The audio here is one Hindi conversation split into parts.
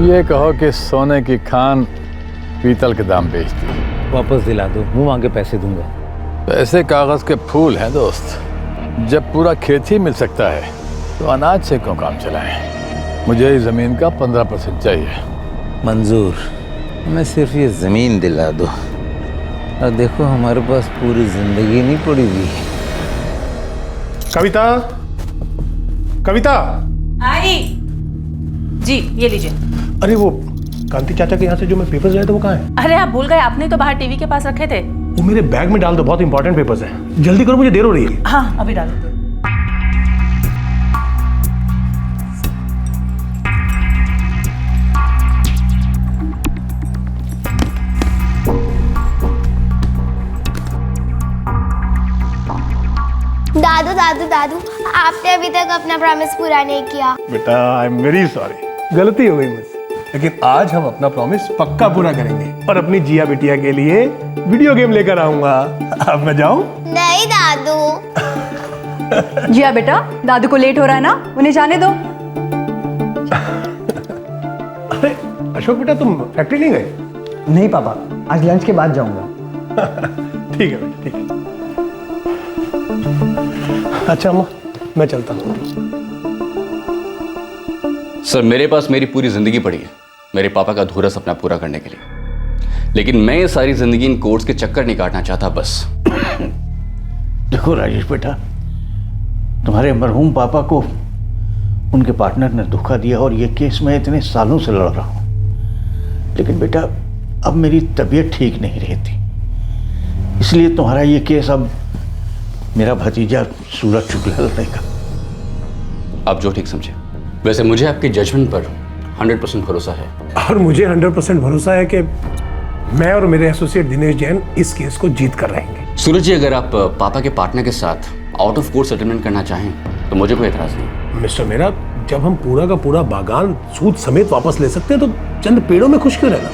ये कहो कि सोने की खान पीतल के दाम बेचती है। वापस दिला दो, मुंह मांगे पैसे दूंगा। पैसे कागज के फूल हैं दोस्त। जब पूरा खेत ही मिल सकता है तो अनाज से क्यों काम चलाएं? मुझे इस जमीन का 15% चाहिए। मंजूर, मैं सिर्फ ये जमीन दिला दो और देखो हमारे पास पूरी जिंदगी नहीं पड़ी हुई। कविता, कविता। आई जी, ये लीजिए। अरे वो कांति चाचा के यहाँ से जो मैं पेपर्स लाया था वो कहाँ है? अरे आप भूल गए, आपने तो बाहर टीवी के पास रखे थे। वो मेरे बैग में डाल दो, बहुत इंपॉर्टेंट पेपर्स हैं। जल्दी करो, मुझे देर हो रही है। हाँ, अभी डाल दो। दादू दादू दादू, आपने अभी तक अपना प्रॉमिस पूरा नहीं किया। बेटा, आई एम वेरी सॉरी, गलती हो गई मुझसे। लेकिन आज हम अपना प्रॉमिस पक्का पूरा करेंगे और अपनी जिया बिटिया के लिए वीडियो गेम लेकर आऊंगा। अब मैं जाऊं? नहीं दादू। जिया बेटा, दादू को लेट हो रहा है ना, उन्हें जाने दो। अरे अशोक बेटा, तुम फैक्ट्री नहीं गए? नहीं पापा, आज लंच के बाद जाऊंगा। ठीक है बेटा, ठीक है। अच्छा अम्मा, मैं चलता हूँ। सर, मेरे पास मेरी पूरी जिंदगी पड़ी है मेरे पापा का अधूरा सपना पूरा करने के लिए, लेकिन मैं ये सारी जिंदगी इन कोर्ट्स के चक्कर नहीं काटना चाहता बस। देखो राजेश बेटा, तुम्हारे मरहूम पापा को उनके पार्टनर ने धोखा दिया और ये केस मैं इतने सालों से लड़ रहा हूँ, लेकिन बेटा अब मेरी तबीयत ठीक नहीं रहती, इसलिए तुम्हारा ये केस अब मेरा भतीजा सूरज शुक्ला लड़ेगा। आप जो ठीक समझे। वैसे मुझे आपके जजमेंट पर 100% भरोसा है। और मुझे 100% भरोसा है कि मैं और मेरे एसोसिएट दिनेश जैन इस केस को जीत कर रहेंगे। सूरज जी, अगर आप पापा के पार्टनर के साथ आउट ऑफ कोर्ट सेटलमेंट करना चाहें तो मुझे कोई एतराज नहीं। मिस्टर मेरा, जब हम पूरा का पूरा बागान सूद समेत वापस ले सकते हैं तो चंद पेड़ों में खुश क्यों रहना?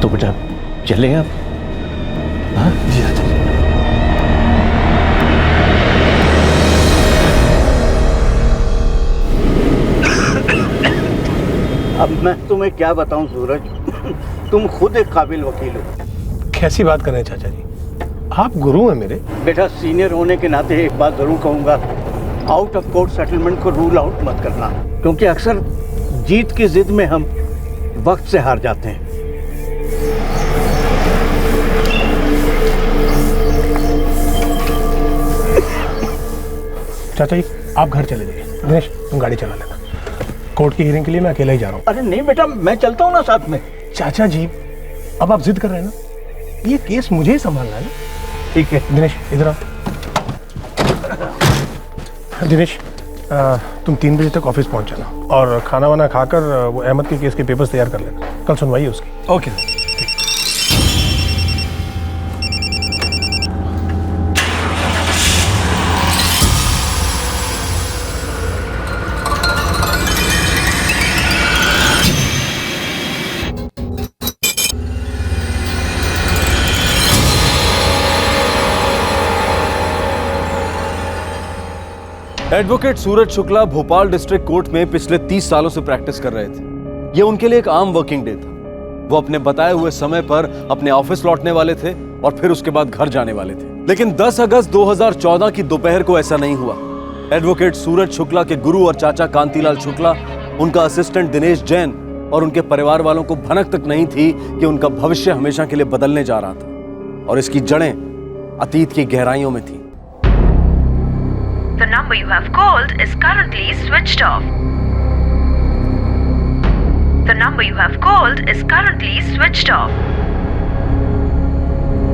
तो बेटा चले आप? हाँ जी हाँ। अब मैं तुम्हें क्या बताऊं सूरज, तुम खुद एक काबिल वकील हो। कैसी बात कर रहे हैं चाचा जी, आप गुरु हैं मेरे। बेटा सीनियर होने के नाते एक बात जरूर कहूंगा, आउट ऑफ कोर्ट सेटलमेंट को रूल आउट मत करना, क्योंकि अक्सर जीत की जिद में हम वक्त से हार जाते हैं। चाचा जी आप घर चले जाइए, दिनेश तुम गाड़ी चला लेना। कोर्ट की हियरिंग के लिए मैं अकेला ही जा रहा हूँ। अरे नहीं बेटा, मैं चलता हूँ ना साथ में। चाचा जी अब आप जिद कर रहे हैं ना, ये केस मुझे ही संभालना है ना। ठीक है दिनेश इधर आओ। दिनेश तुम 3 बजे तक ऑफिस पहुंच जाना और खाना वाना खाकर वो अहमद के केस के पेपर्स तैयार कर लेना, कल सुनवाई है उसकी। Okay sir. एडवोकेट सूरज शुक्ला भोपाल डिस्ट्रिक्ट कोर्ट में पिछले 30 सालों से प्रैक्टिस कर रहे थे। यह उनके लिए एक आम वर्किंग डे था। वो अपने बताए हुए समय पर अपने ऑफिस लौटने वाले थे और फिर उसके बाद घर जाने वाले थे। लेकिन 10 अगस्त 2014 की दोपहर को ऐसा नहीं हुआ। एडवोकेट सूरज शुक्ला के गुरु और चाचा कांतिलाल शुक्ला, उनका असिस्टेंट दिनेश जैन और उनके परिवार वालों को भनक तक नहीं थी कि उनका भविष्य हमेशा के लिए बदलने जा रहा था और इसकी जड़ें अतीत की गहराइयों में थी। The number you have called is currently switched off. The number you have called is currently switched off.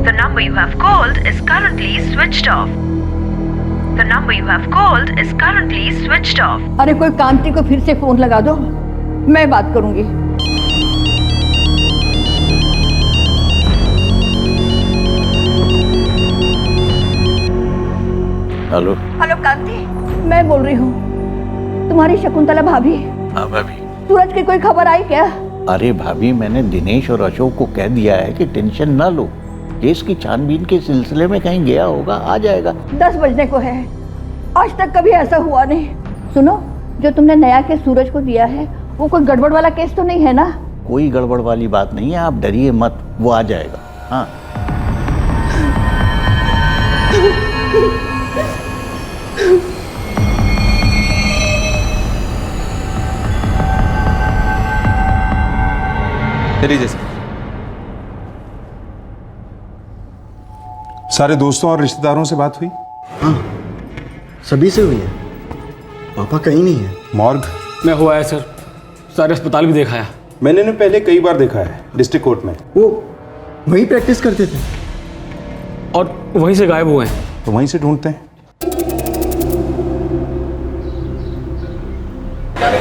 The number you have called is currently switched off. The number you have called is currently switched off. अरे कोई कांति को फिर से फोन लगा दो, मैं बात करूंगी। हेलो हेलो कांति, मैं बोल रही हूँ, तुम्हारी शकुंतला भाभी। हाँ भाभी। सूरज की कोई खबर आई क्या? अरे भाभी, मैंने दिनेश और अशोक को कह दिया है कि टेंशन ना लो, केस की छानबीन के सिलसिले में कहीं गया होगा, आ जाएगा। 10 बजने को है, आज तक कभी ऐसा हुआ नहीं। सुनो, जो तुमने नया केस सूरज को दिया है वो कोई गड़बड़ वाला केस तो नहीं है ना? कोई गड़बड़ वाली बात नहीं है, आप डरिए मत, वो आ जाएगा। हाँ लीजिए सर। सारे दोस्तों और रिश्तेदारों से बात हुई? हाँ, सभी से हुई है। पापा कहीं नहीं है। मॉर्ग मैं हुआ है सर, सारे अस्पताल भी दिखाया। मैंने इन्हें पहले कई बार देखा है डिस्ट्रिक्ट कोर्ट में। वो वहीं प्रैक्टिस करते थे और वहीं से गायब हुए हैं। तो वहीं से ढूंढते हैं।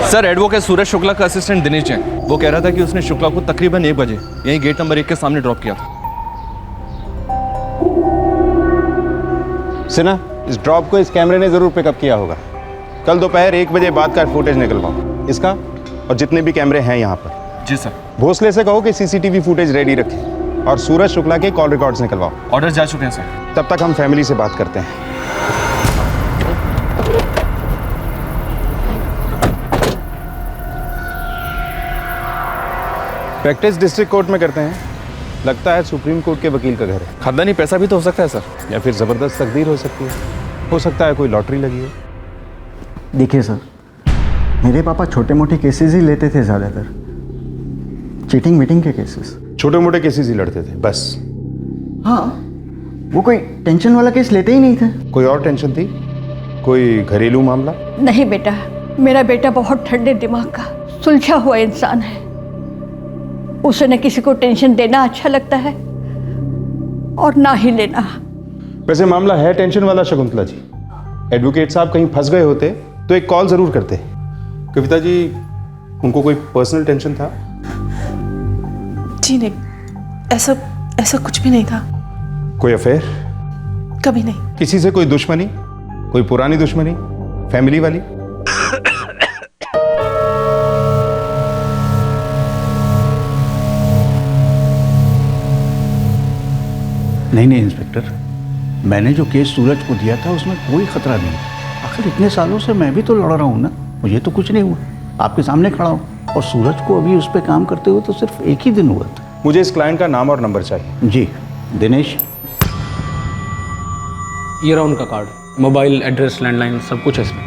सर, एडवोकेट सूरज शुक्ला का असिस्टेंट दिनेश जैन, वो कह रहा था कि उसने शुक्ला को तकरीबन 1 बजे यहीं गेट नंबर 1 के सामने ड्रॉप किया था। सिन्हा, इस ड्रॉप को इस कैमरे ने जरूर पिकअप किया होगा। कल दोपहर 1 बजे बाद का फुटेज निकलवाओ, इसका और जितने भी कैमरे हैं यहाँ पर। जी सर। भोसले से कहो कि सीसीटीवी फुटेज रेडी रखे और सूरज शुक्ला के कॉल रिकॉर्ड्स निकलवाओ। ऑर्डर जा चुके हैं सर। तब तक हम फैमिली से बात करते हैं। प्रैक्टिस डिस्ट्रिक्ट कोर्ट में करते हैं। लगता है सुप्रीम कोर्ट के वकील का घर है। खानदानी पैसा भी तो हो सकता है सर। या फिर जबरदस्त तकदीर हो सकती है। हो सकता है कोई लॉटरी लगी हो। देखिए सर, मेरे पापा छोटे मोटे केसेस ही लेते थे, ज़्यादातर चीटिंग मीटिंग के केसेस। छोटे मोटे केसेस ही लड़ते थे बस? हाँ, वो कोई टेंशन वाला केस लेते ही नहीं थे। कोई और टेंशन थी? कोई घरेलू मामला? नहीं बेटा, मेरा बेटा बहुत ठंडे दिमाग का सुलझा हुआ इंसान है। उसे न किसी को टेंशन देना अच्छा लगता है और ना ही लेना। वैसे मामला है टेंशन वाला शकुंतला जी। एडवोकेट साहब कहीं फंस गए होते तो एक कॉल जरूर करते। कविता जी, उनको कोई पर्सनल टेंशन था? जी नहीं, ऐसा कुछ भी नहीं था। कोई अफेयर? कभी नहीं। किसी से कोई दुश्मनी? कोई पुरानी दुश्मनी, फैमिली वाली? नहीं इंस्पेक्टर, मैंने जो केस सूरज को दिया था उसमें कोई खतरा नहीं। आखिर इतने सालों से मैं भी तो लड़ रहा हूँ ना, मुझे तो कुछ नहीं हुआ। आपके सामने खड़ा हूँ और सूरज को अभी उस पर काम करते हुए तो सिर्फ 1 ही दिन हुआ था। मुझे इस क्लाइंट का नाम और नंबर चाहिए। जी दिनेश। ये रहा उनका कार्ड, मोबाइल, एड्रेस, लैंडलाइन, सब कुछ है इसमें।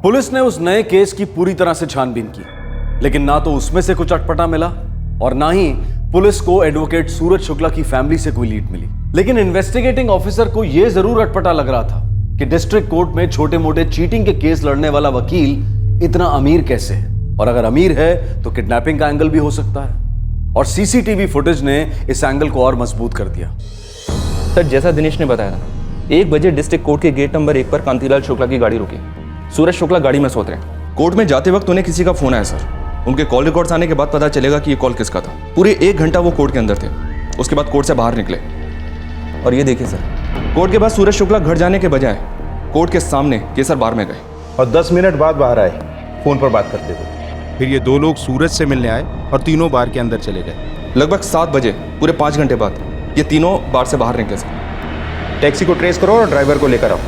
पुलिस ने उस नए केस की पूरी तरह से छानबीन की, लेकिन ना तो उसमें से कुछ अटपटा मिला और ना ही पुलिस को एडवोकेट सूरज शुक्ला की फैमिली से कोई लीड मिली। लेकिन इन्वेस्टिगेटिंग ऑफिसर को यह जरूर अटपटा लग रहा था कि डिस्ट्रिक्ट कोर्ट में छोटे मोटे चीटिंग के केस लड़ने वाला वकील इतना अमीर कैसे है, और अगर अमीर है तो किडनैपिंग का एंगल भी हो सकता है। और सीसीटीवी फुटेज ने इस एंगल को और मजबूत कर दिया। सर, जैसा दिनेश ने बताया, 1 बजे डिस्ट्रिक्ट कोर्ट के गेट नंबर 1 पर कांतिलाल शुक्ला की गाड़ी रुकी। सूरज शुक्ला गाड़ी में सोते रहे। कोर्ट में जाते वक्त उन्हें किसी का फोन आया सर। उनके कॉल रिकॉर्ड्स आने के बाद पता चलेगा कि ये कॉल किसका था। पूरे 1 घंटा वो कोर्ट के अंदर थे। उसके बाद कोर्ट से बाहर निकले और ये देखिए सर, कोर्ट के बाद सूरज शुक्ला घर जाने के बजाय कोर्ट के सामने केसर बार में गए और 10 मिनट बाद बाहर आए, फोन पर बात करते थे। फिर ये 2 लोग सूरज से मिलने आए और तीनों बार के अंदर चले गए। लगभग 7 बजे, पूरे 5 घंटे बाद ये तीनों बार से बाहर निकले सर। टैक्सी को ट्रेस करो और ड्राइवर को लेकर आओ।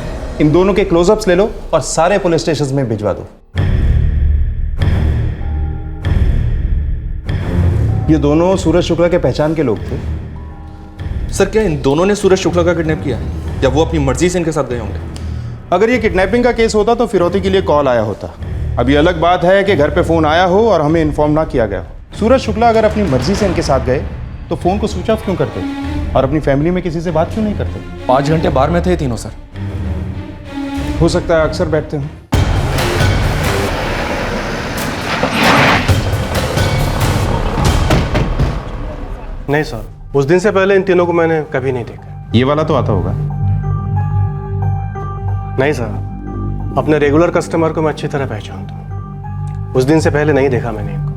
इन दोनों के क्लोजअप्स ले लो और सारे पुलिस स्टेशन में भिजवा दो। ये दोनों सूरज शुक्ला के पहचान के लोग थे। सर, क्या इन दोनों ने सूरज शुक्ला का किडनैप किया या वो अपनी मर्जी से इनके साथ गए होंगे? अगर ये किडनैपिंग का केस होता तो फिरौती के लिए कॉल आया होता। अब ये अलग बात है कि घर पे फोन आया हो और हमें इन्फॉर्म ना किया गया हो। सूरज शुक्ला अगर अपनी मर्जी से इनके साथ गए तो फोन को स्विच ऑफ क्यों करते और अपनी फैमिली में किसी से बात क्यों नहीं करते? 5 घंटे बाहर में थे तीनों सर। हो सकता है अक्सर बैठते हो। नहीं सर, उस दिन से पहले इन तीनों को मैंने कभी नहीं देखा। ये वाला तो आता होगा? नहीं सर, अपने रेगुलर कस्टमर को मैं अच्छी तरह पहचानता हूँ। उस दिन से पहले नहीं देखा मैंने इनको।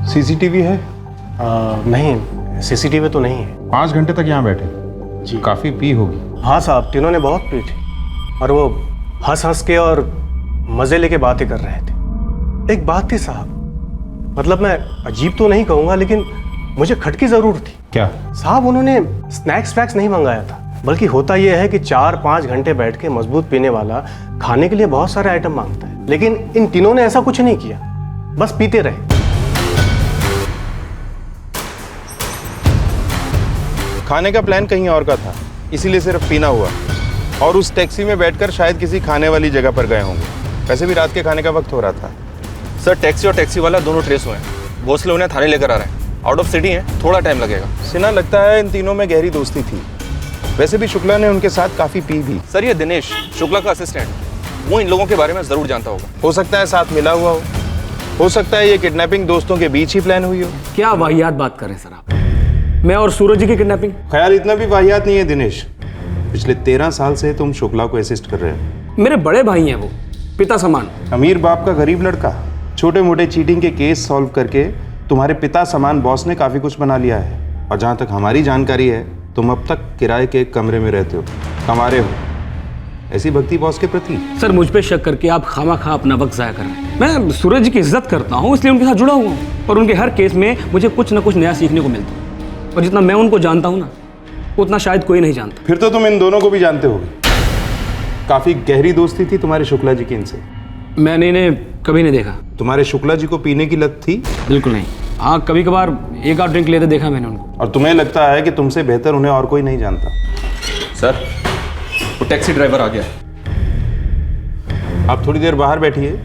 सीसीटीवी है? नहीं, सीसीटीवी तो नहीं है। 5 घंटे तक यहाँ बैठे जी? काफी पी होगी। हाँ साहब, तीनों ने बहुत पी थी और वो हंस हंस के और मजे लेके बातें कर रहे थे। एक बात थी साहब, मतलब मैं अजीब तो नहीं कहूँगा लेकिन मुझे खटकी जरूर थी। क्या? साहब, उन्होंने स्नैक्स वैक्स नहीं मंगाया था, बल्कि होता यह है कि 4-5 घंटे बैठ के मजबूत पीने वाला खाने के लिए बहुत सारे आइटम मांगता है, लेकिन इन तीनों ने ऐसा कुछ नहीं किया, बस पीते रहे। खाने का प्लान कहीं और का था, इसीलिए सिर्फ पीना हुआ। और उस टैक्सी में बैठकर शायद किसी खाने वाली जगह पर गए होंगे। वैसे भी रात के खाने का वक्त हो रहा था। सर टैक्सी और टैक्सी वाला दोनों ट्रेस हुए हैं। भोसले उन्हें थाने लेकर आ रहे हैं। आउट ऑफ सिटी हैं, थोड़ा टाइम लगेगा। सिन्हा लगता है इन तीनों में गहरी दोस्ती थी। वैसे भी शुक्ला ने उनके साथ काफी पी भी। सर ये दिनेश शुक्ला का असिस्टेंट, वो इन लोगों के बारे में जरूर जानता होगा। हो सकता है साथ मिला हुआ हो सकता है ये किडनैपिंग दोस्तों के बीच ही प्लान हुई हो। क्या वाहियात बात कर रहे हैं सर आप? मैं और सूरज जी की किडनैपिंग? ख्याल इतना भी वाहियात नहीं है दिनेश। पिछले 13 साल से तुम शुक्ला को असिस्ट कर रहे हो। मेरे बड़े भाई हैं वो, पिता समान। अमीर बाप का गरीब लड़का, छोटे मोटे चीटिंग के केस सॉल्व करके तुम्हारे पिता समान बॉस ने काफी कुछ बना लिया है। और जहां तक हमारी जानकारी है, तुम अब तक किराए के एक कमरे में रहते हो, कमा रहे हो। ऐसी भक्ति बॉस के प्रति? सर मुझ पे शक करके आप खामा अपना वक्त जाया कर रहे हैं। मैं सूरज जी की इज्जत करता हूँ, इसलिए उनके साथ जुड़ा हुआ हूँ। और उनके हर केस में मुझे कुछ ना कुछ नया सीखने को मिलता है। और जितना मैं उनको जानता हूँ ना, उतना शायद कोई नहीं जानता। फिर तो तुम इन दोनों को भी जानते होगे। काफी गहरी दोस्ती थी तुम्हारे शुक्ला जी की इनसे। मैंने इन्हें कभी नहीं देखा। तुम्हारे शुक्ला जी को पीने की लत थी? बिल्कुल नहीं। हाँ, कभी कभार एक आध ड्रिंक लेते देखा मैंने उनको। और तुम्हें लगता है कि तुमसे बेहतर उन्हें और कोई नहीं जानता? सर वो टैक्सी ड्राइवर आ गया। आप थोड़ी देर बाहर बैठिए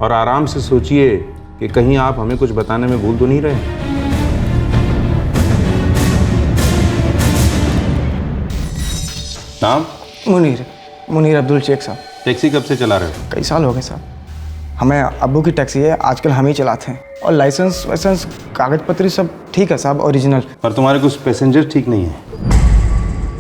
और आराम से सोचिए कि कहीं आप हमें कुछ बताने में भूल तो नहीं रहे। नाम? मुनीर अब्दुल शेख साहब। टैक्सी कब से चला रहे हो? कई साल हो गए साहब। हमें अब्बू की टैक्सी है, आजकल हम ही चलाते हैं। और लाइसेंस वाइसेंस कागज पत्री सब ठीक है साहब, ओरिजिनल। पर तुम्हारे कुछ पैसेंजर ठीक नहीं है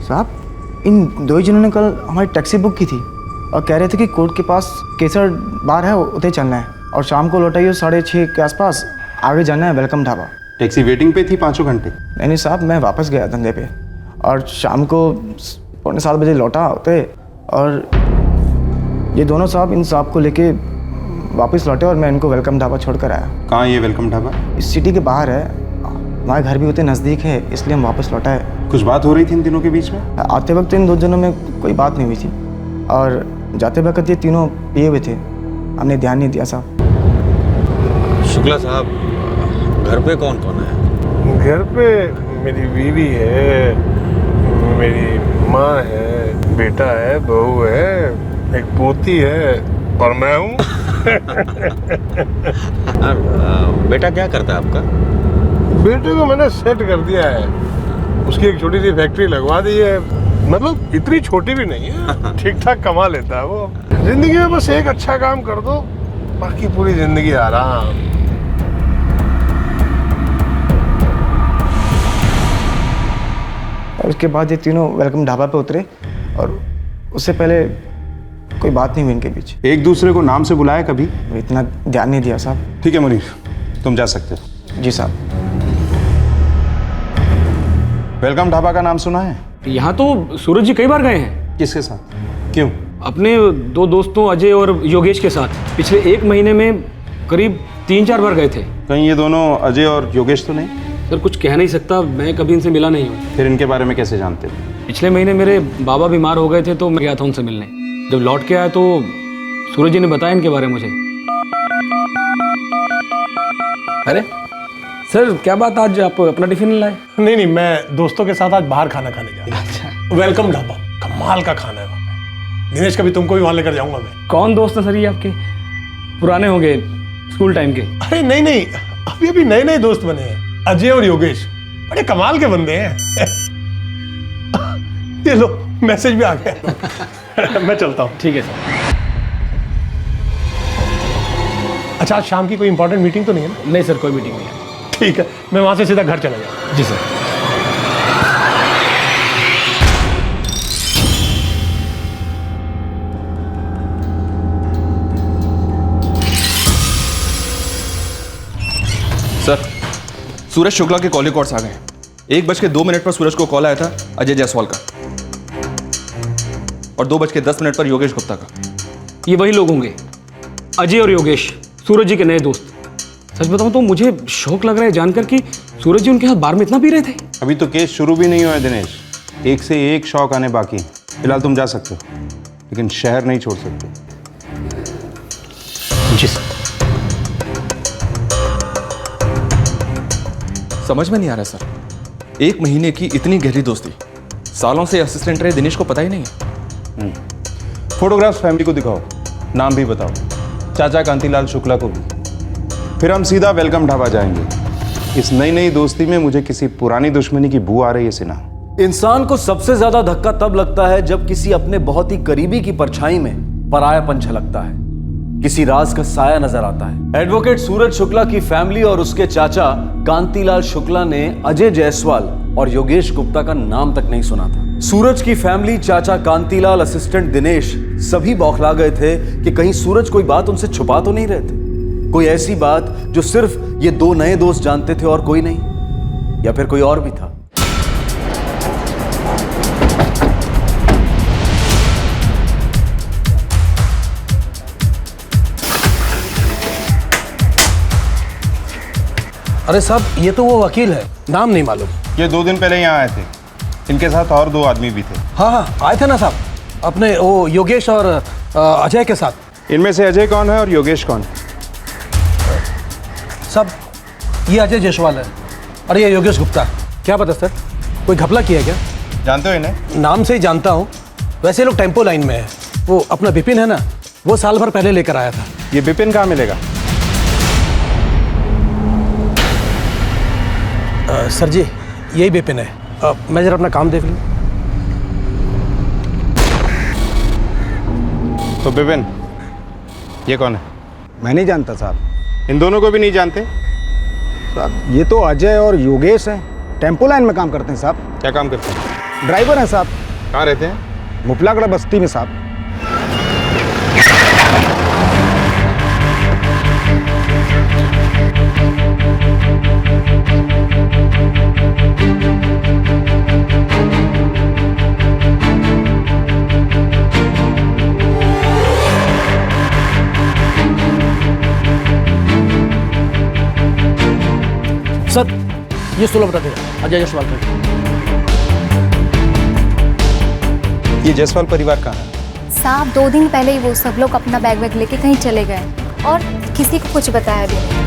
साहब। इन दो ही जिन्होंने कल हमारी टैक्सी बुक की थी और कह रहे थे कि कोर्ट के पास केसर बार है, उधर चलना है। और शाम को लौटाइए 6:30 के आसपास, आगे जाना है वेलकम ढाबा। टैक्सी वेटिंग पे थी 5 घंटे? नहीं साहब, मैं वापस गया धंधे पे और शाम को 7:15 बजे लौटा होते। और ये दोनों साहब इन साहब को लेके वापस लौटे और मैं इनको वेलकम ढाबा छोड़ कर आया। कहाँ ये वेलकम ढाबा? इस सिटी के बाहर है, हमारे घर भी होते नज़दीक है, इसलिए हम वापस लौटा है। कुछ बात हो रही थी इन तीनों के बीच में? आते वक्त इन दो जनों में कोई बात नहीं हुई थी और जाते वक्त ये तीनों पिए हुए थे, हमने ध्यान नहीं दिया साहब। शुक्ला साहब, घर पे कौन कौन है? घर पे मेरी बीवी है, मेरी माँ है, बेटा है, बहू है, एक पोती है और मैं हूँ। बेटा क्या करता है आपका? बेटे को मैंने सेट कर दिया है, उसकी एक छोटी सी फैक्ट्री लगवा दी है। मतलब इतनी छोटी भी नहीं है, ठीक ठाक कमा लेता है वो। जिंदगी में बस एक अच्छा काम कर दो, बाकी पूरी जिंदगी आराम। और उसके बाद ये तीनों वेलकम ढाबा पे उतरे और उससे पहले कोई बात नहीं हुई इनके बीच। एक दूसरे को नाम से बुलाया कभी? इतना ध्यान नहीं दिया साहब। ठीक है मुनीर, तुम जा सकते हो। जी साहब। वेलकम ढाबा का नाम सुना है? यहाँ तो सूरज जी कई बार गए हैं। किसके साथ? क्यों? अपने 2 दोस्तों अजय और योगेश के साथ। पिछले 1 महीने में करीब 3-4 बार गए थे। कहीं ये दोनों अजय और योगेश तो नहीं? सर कुछ कह नहीं सकता, मैं कभी इनसे मिला नहीं हूँ। फिर इनके बारे में कैसे जानते हो? पिछले महीने मेरे बाबा बीमार हो गए थे तो मैं गया था उनसे मिलने। जब लौट के आया तो सूरज जी ने बताया इनके बारे में मुझे। अरे सर क्या बात, आज आप अपना टिफिन नहीं लाए? नहीं, मैं दोस्तों के साथ आज बाहर खाना खाने जा रहा हूँ। अच्छा। वेलकम ढाबा, कमाल का खाना है वहाँ पे। दिनेश, कभी तुमको भी वहाँ लेकर जाऊंगा मैं। कौन दोस्त है सर ये आपके? पुराने होंगे, स्कूल टाइम के? अरे नहीं, अभी नए दोस्त बने हैं, अजय और योगेश। बड़े कमाल के बंदे हैं। ये लो, मैसेज भी आ गया। मैं चलता हूँ। ठीक है सर। अच्छा, आज शाम की कोई इंपॉर्टेंट मीटिंग तो नहीं है ना? नहीं सर, कोई मीटिंग नहीं है। ठीक है, मैं वहां से सीधा घर चला जाऊँ। जी सर। सर सूरज शुक्ला के कॉल रिकॉर्ड्स आ गए हैं। 1:02 पर सूरज को कॉल आया था अजय जायसवाल का और 2:10 पर योगेश गुप्ता का। ये वही लोग होंगे, अजय और योगेश, सूरज जी के नए दोस्त। सच बताऊं तो मुझे शौक लग रहा है जानकर कि सूरज जी उनके साथ बार में इतना पी रहे थे। अभी तो केस शुरू भी नहीं हुआ है दिनेश। एक से एक शौक आने बाकी हैं। फिलहाल तुम जा सकते हो, लेकिन शहर नहीं छोड़ सकते। जी सर। समझ में नहीं आ रहा सर, 1 महीने की इतनी गहरी दोस्ती, सालों से असिस्टेंट रहे दिनेश को पता ही नहीं है। फोटोग्राफ्स फैमिली को दिखाओ, नाम भी बताओ, चाचा कांतीलाल शुक्ला को भी। फिर हम सीधा वेलकम ढाबा जाएंगे। इस नई नई दोस्ती में मुझे किसी पुरानी दुश्मनी की बू आ रही है सिन्हा। इंसान को सबसे ज्यादा धक्का तब लगता है जब किसी अपने बहुत ही करीबी की परछाई में परायापन झलकता है, किसी राज का साया नजर आता है। एडवोकेट सूरज शुक्ला की फैमिली और उसके चाचा कांतीलाल शुक्ला ने अजय जायसवाल और योगेश गुप्ता का नाम तक नहीं सुना था। सूरज की फैमिली, चाचा कांतीलाल, असिस्टेंट दिनेश सभी बौखला गए थे कि कहीं सूरज कोई बात उनसे छुपा तो नहीं रहे थे, कोई ऐसी बात जो सिर्फ ये 2 नए दोस्त जानते थे और कोई नहीं, या फिर कोई और भी था। अरे साहब, ये तो वो वकील है, नाम नहीं मालूम। ये 2 दिन पहले यहाँ आए थे, इनके साथ और 2 आदमी भी थे। हाँ, आए थे ना साहब, अपने वो योगेश और अजय के साथ। इनमें से अजय कौन है और योगेश कौन है? साहब, ये अजय जायसवाल है और ये योगेश गुप्ता। क्या पता सर, कोई घपला किया क्या? जानते हो इन्हें? नाम से ही जानता हूँ, वैसे लोग टेम्पो लाइन में है। वो अपना विपिन है ना, वो साल भर पहले लेकर आया था। ये विपिन कहाँ मिलेगा? सर जी, यही विपिन है। मैं जरा अपना काम देख लूँ। तो विपिन, ये कौन है? मैं नहीं जानता साहब। इन दोनों को भी नहीं जानते? साहब, ये तो अजय और योगेश हैं, टेम्पो लाइन में काम करते हैं साहब। क्या काम करते हैं? ड्राइवर हैं साहब। कहाँ रहते हैं? मुफलागढ़ बस्ती में साहब। सर, ये 16 बता देगा, अजय जायसवाल का। ये जायसवाल परिवार कहाँ है? साहब, 2 दिन पहले ही वो सब लोग अपना बैग वैग लेके कहीं चले गए और किसी को कुछ बताया भी नहीं।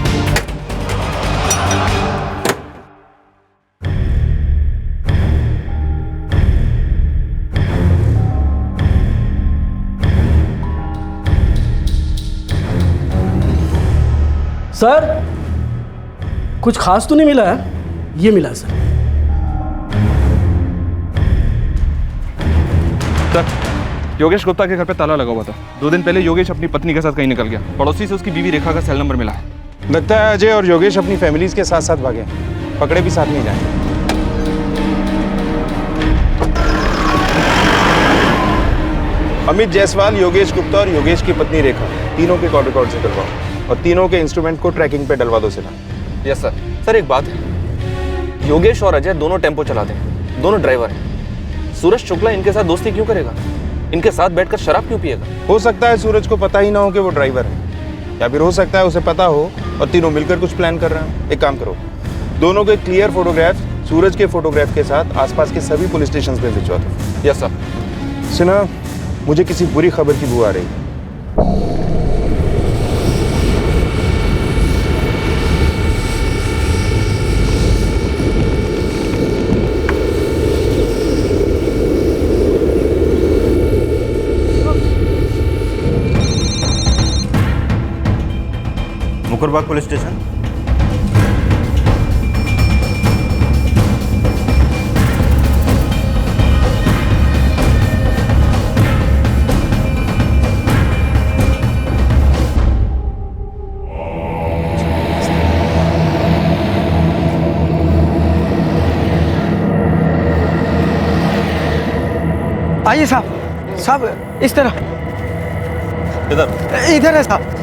सर, कुछ खास तो नहीं मिला है? ये मिला है सर। सर, योगेश गुप्ता के घर पे ताला लगा हुआ था। 2 दिन पहले योगेश अपनी पत्नी के साथ कहीं निकल गया। पड़ोसी से उसकी बीवी रेखा का सेल नंबर मिला है। लगता है अजय और योगेश अपनी फैमिलीज के साथ साथ भागे, पकड़े भी साथ नहीं जाएंगे। अमित जायसवाल, योगेश गुप्ता और योगेश की पत्नी रेखा, तीनों के कॉल रिकॉर्ड से करवाओ और तीनों के इंस्ट्रूमेंट को ट्रैकिंग पे डलवा दो सिन्हा। Yes sir. सर, एक बात है, योगेश और अजय दोनों टेम्पो चलाते हैं, दोनों ड्राइवर हैं। सूरज शुक्ला इनके साथ दोस्ती क्यों करेगा? इनके साथ बैठकर शराब क्यों पिएगा? हो सकता है सूरज को पता ही ना हो कि वो ड्राइवर है, या फिर हो सकता है उसे पता हो और तीनों मिलकर कुछ प्लान कर रहे हैं। एक काम करो, दोनों के क्लियर फोटोग्राफ सूरज के फोटोग्राफ के साथ आसपास के सभी पुलिस स्टेशन पे भिजवा दो। Yes sir. सिन्हा, मुझे किसी बुरी खबर की बू आ रही है। मुकरबाग पुलिस स्टेशन। आइए साहब। साहब, इस तरह। इधर इधर है साहब,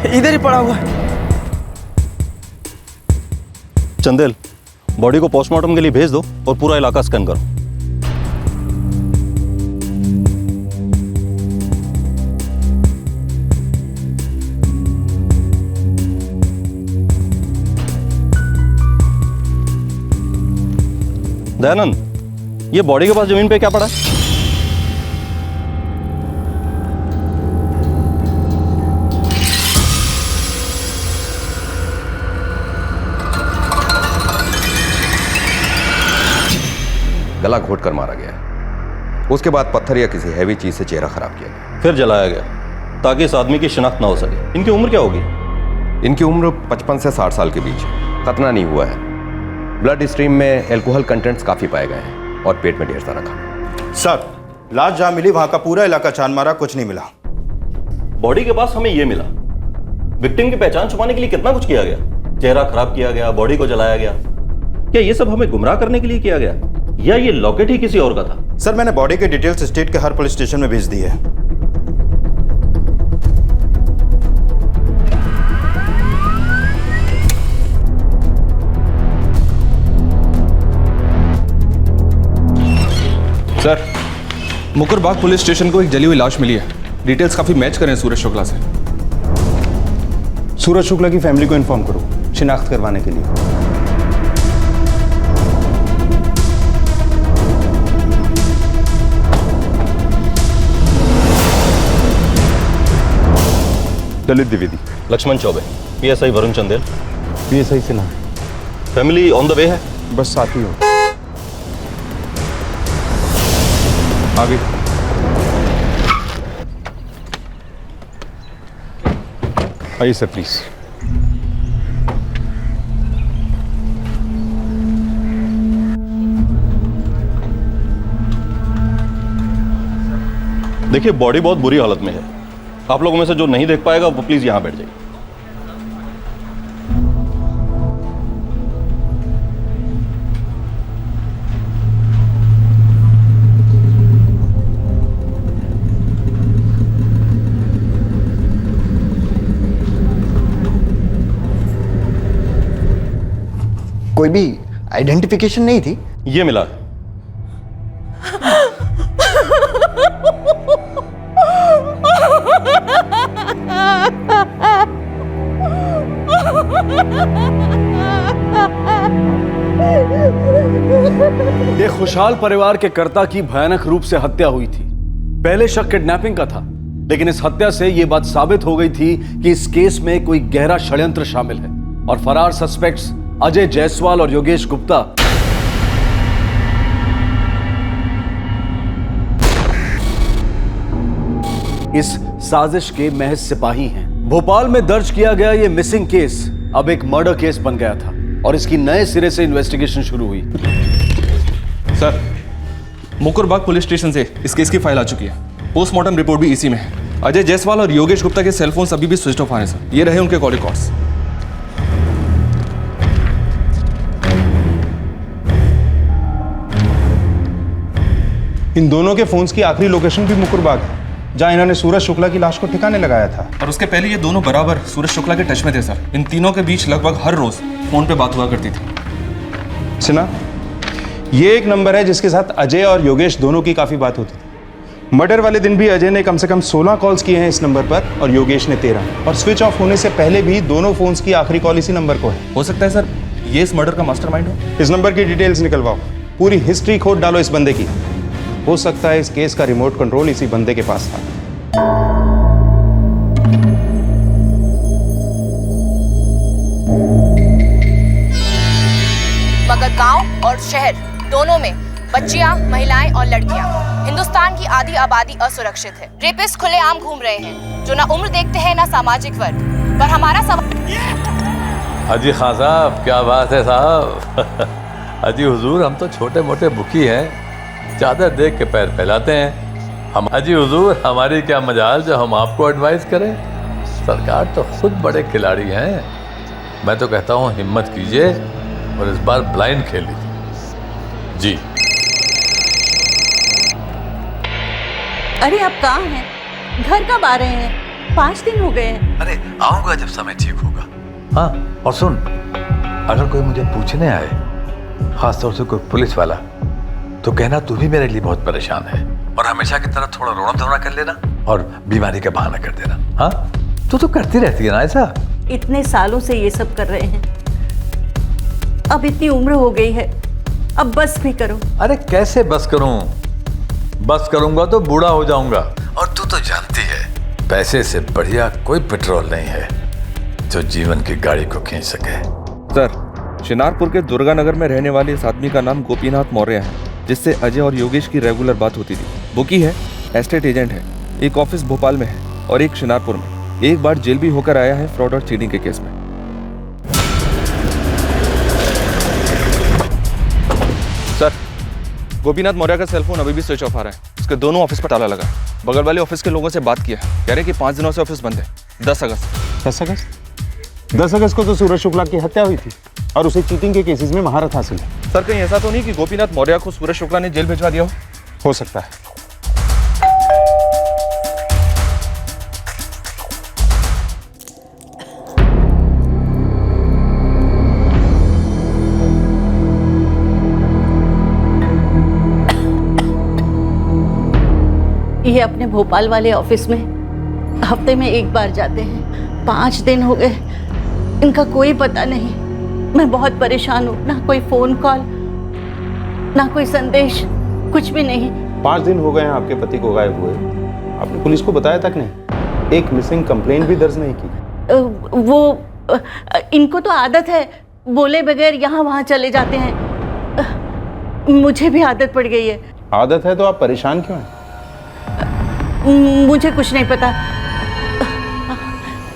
इधर ही पड़ा हुआ है। चंदेल, बॉडी को पोस्टमार्टम के लिए भेज दो और पूरा इलाका स्कैन करो। दयानंद, ये बॉडी के पास जमीन पे क्या पड़ा है? गला घोट कर मारा गया। उसके बाद पत्थर या किसी हैवी चीज से चेहरा खराब किया गया। फिर जलाया गया ताकि इस आदमी की शिनाख्त ना हो सके। इनकी उम्र क्या होगी? इनकी उम्र 55 से 60 साल के बीच है। खतना नहीं हुआ है। ब्लड स्ट्रीम में एल्कोहल कंटेंट्स काफी पाए गए हैं और पेट में ढेर सारा खाना। सर, लाश जहां मिली वहां का पूरा इलाका छान मारा, कुछ नहीं मिला। बॉडी के पास हमें ये मिला। विक्टिम की पहचान छुपाने के लिए कितना कुछ किया गया। चेहरा खराब किया गया, बॉडी को जलाया गया। क्या ये सब हमें गुमराह करने के लिए किया गया या ये लॉकेट ही किसी और का था? सर, मैंने बॉडी के डिटेल्स स्टेट के हर पुलिस स्टेशन में भेज दी है। सर, मुकरबाग पुलिस स्टेशन को एक जली हुई लाश मिली है। डिटेल्स काफी मैच कर रहे हैं सूरज शुक्ला से। सूरज शुक्ला की फैमिली को इन्फॉर्म करो शिनाख्त करवाने के लिए। ललित द्विवेदी, लक्ष्मण चौबे, पीएसआई वरुण चंदेल, पीएसआई से ना। फैमिली ऑन द वे है, बस साथ ही हो। आगे। आइए सर प्लीज। देखिए, बॉडी बहुत बुरी हालत में है। आप लोगों में से जो नहीं देख पाएगा वो प्लीज यहां बैठ जाइए। कोई भी आइडेंटिफिकेशन नहीं थी? ये मिला। एक खुशहाल परिवार के कर्ता की भयानक रूप से हत्या हुई थी। पहले शक किडनैपिंग का था, लेकिन इस हत्या से यह बात साबित हो गई थी कि इस केस में कोई गहरा षड्यंत्र शामिल है और फरार सस्पेक्ट्स अजय जायसवाल और योगेश गुप्ता इस साजिश के महज सिपाही हैं। भोपाल में दर्ज किया गया यह मिसिंग केस अब एक मर्डर केस बन गया था और इसकी नए सिरे से इन्वेस्टिगेशन शुरू हुई। सर, मुकरबाग पुलिस स्टेशन से इस केस की फाइल आ चुकी है। पोस्टमार्टम रिपोर्ट भी इसी में है। अजय जायसवाल और योगेश गुप्ता के सेलफोन्स अभी भी स्विच ऑफ आ रहे हैं सर। ये रहे उनके कॉल रिकॉर्ड्स। इन दोनों के फोन्स की आखिरी लोकेशन भी मुकरबाग है, जहां इन्होंने सूरज शुक्ला की लाश को ठिकाने लगाया था। और उसके पहले ये दोनों बराबर सूरज शुक्ला के टच में थे सर। इन तीनों के बीच लगभग हर रोज फोन पे बात हुआ करती थी। सुना, ये एक नंबर है जिसके साथ अजय और योगेश दोनों की काफी बात होती थी। मर्डर वाले दिन भी अजय ने कम से कम 16 कॉल्स किए हैं इस नंबर पर और योगेश ने 13। और स्विच ऑफ होने से पहले भी दोनों फोन्स की आखिरी कॉल इसी नंबर को है। हो सकता है सर ये इस मर्डर का मास्टरमाइंड हो। इस नंबर की डिटेल्स निकलवाओ, पूरी हिस्ट्री खोद डालो इस बंदे की। हो सकता है इस केस का रिमोट कंट्रोल इसी बंदे के पास था। मगर गांव और शहर दोनों में बच्चियां, महिलाएं और लड़कियां, हिंदुस्तान की आधी आबादी असुरक्षित है। रेपिस्ट खुलेआम घूम रहे हैं जो ना उम्र देखते हैं ना सामाजिक वर्ग। पर हमारा हाजी खान साहब, क्या बात है साहब। हाजी हुजूर, हम तो छोटे मोटे बुकी हैं, चादर देख के पैर फैलाते हैं। हम हाजी हुजूर, हमारी क्या मजाल जो हम आपको एडवाइस करें। सरकार तो खुद बड़े खिलाड़ी हैं। मैं तो कहता हूँ हिम्मत कीजिए और इस बार ब्लाइंड खेल लीजिए। जी। अरे आप कहाँ हैं? घर कब आ रहे हैं? 5 दिन हो गए हैं। अरे आऊंगा जब समय ठीक होगा। हाँ, और सुन, अगर कोई मुझे पूछने आए, खासतौर से कोई पुलिस वाला, तो कहना तू भी मेरे लिए बहुत परेशान है और हमेशा की तरह थोड़ा रोना धोना कर लेना और बीमारी का बहाना कर देना। हाँ, तू तो करती रहती है ना ऐसा। इतने सालों से ये सब कर रहे हैं, अब इतनी उम्र हो गई है, अब बस भी करो। अरे कैसे बस करूं? बस करूंगा तो बूढ़ा हो जाऊंगा, और तू तो जानती है पैसे से बढ़िया कोई पेट्रोल नहीं है जो जीवन की गाड़ी को खींच सके। सर, शिनारपुर के दुर्गा नगर में रहने वाले इस आदमी का नाम गोपीनाथ मौर्य है, जिससे अजय और योगेश की रेगुलर बात होती थी। बुकी है, एस्टेट एजेंट है, एक ऑफिस भोपाल में है और एक शिनारपुर में। एक बार जेल भी होकर आया है फ्रॉड और चीटिंग के केस में। सर, गोपीनाथ मौर्य का सेलफोन अभी भी स्विच ऑफ आ रहा है। उसके दोनों ऑफिस पर ताला लगा है। बगल वाले ऑफिस के लोगों से बात किया है, कह रहे कि 5 दिनों से ऑफिस बंद है। 10 अगस्त को तो सूरज शुक्ला की हत्या हुई थी और उसे चीटिंग के केसेस में महारत हासिल है। सर, कहीं ऐसा तो नहीं कि गोपीनाथ मौर्य को सूरज शुक्ला ने जेल भिजवा दिया हो सकता है। ये अपने भोपाल वाले ऑफिस में हफ्ते में एक बार जाते हैं। 5 दिन हो गए, इनका कोई पता नहीं। मैं बहुत परेशान हूँ, ना कोई फोन कॉल, ना कोई संदेश, कुछ भी नहीं। 5 दिन हो गए हैं आपके पति को गायब हुए। आपने पुलिस को बताया तक नहीं, एक मिसिंग कंप्लेंट भी दर्ज नहीं की। वो इनको तो आदत है, बोले बगैर यहाँ वहाँ चले जाते हैं। मुझे भी आदत पड़ गई है। आदत है तो आप परेशान क्यों हैं? मुझे कुछ नहीं पता,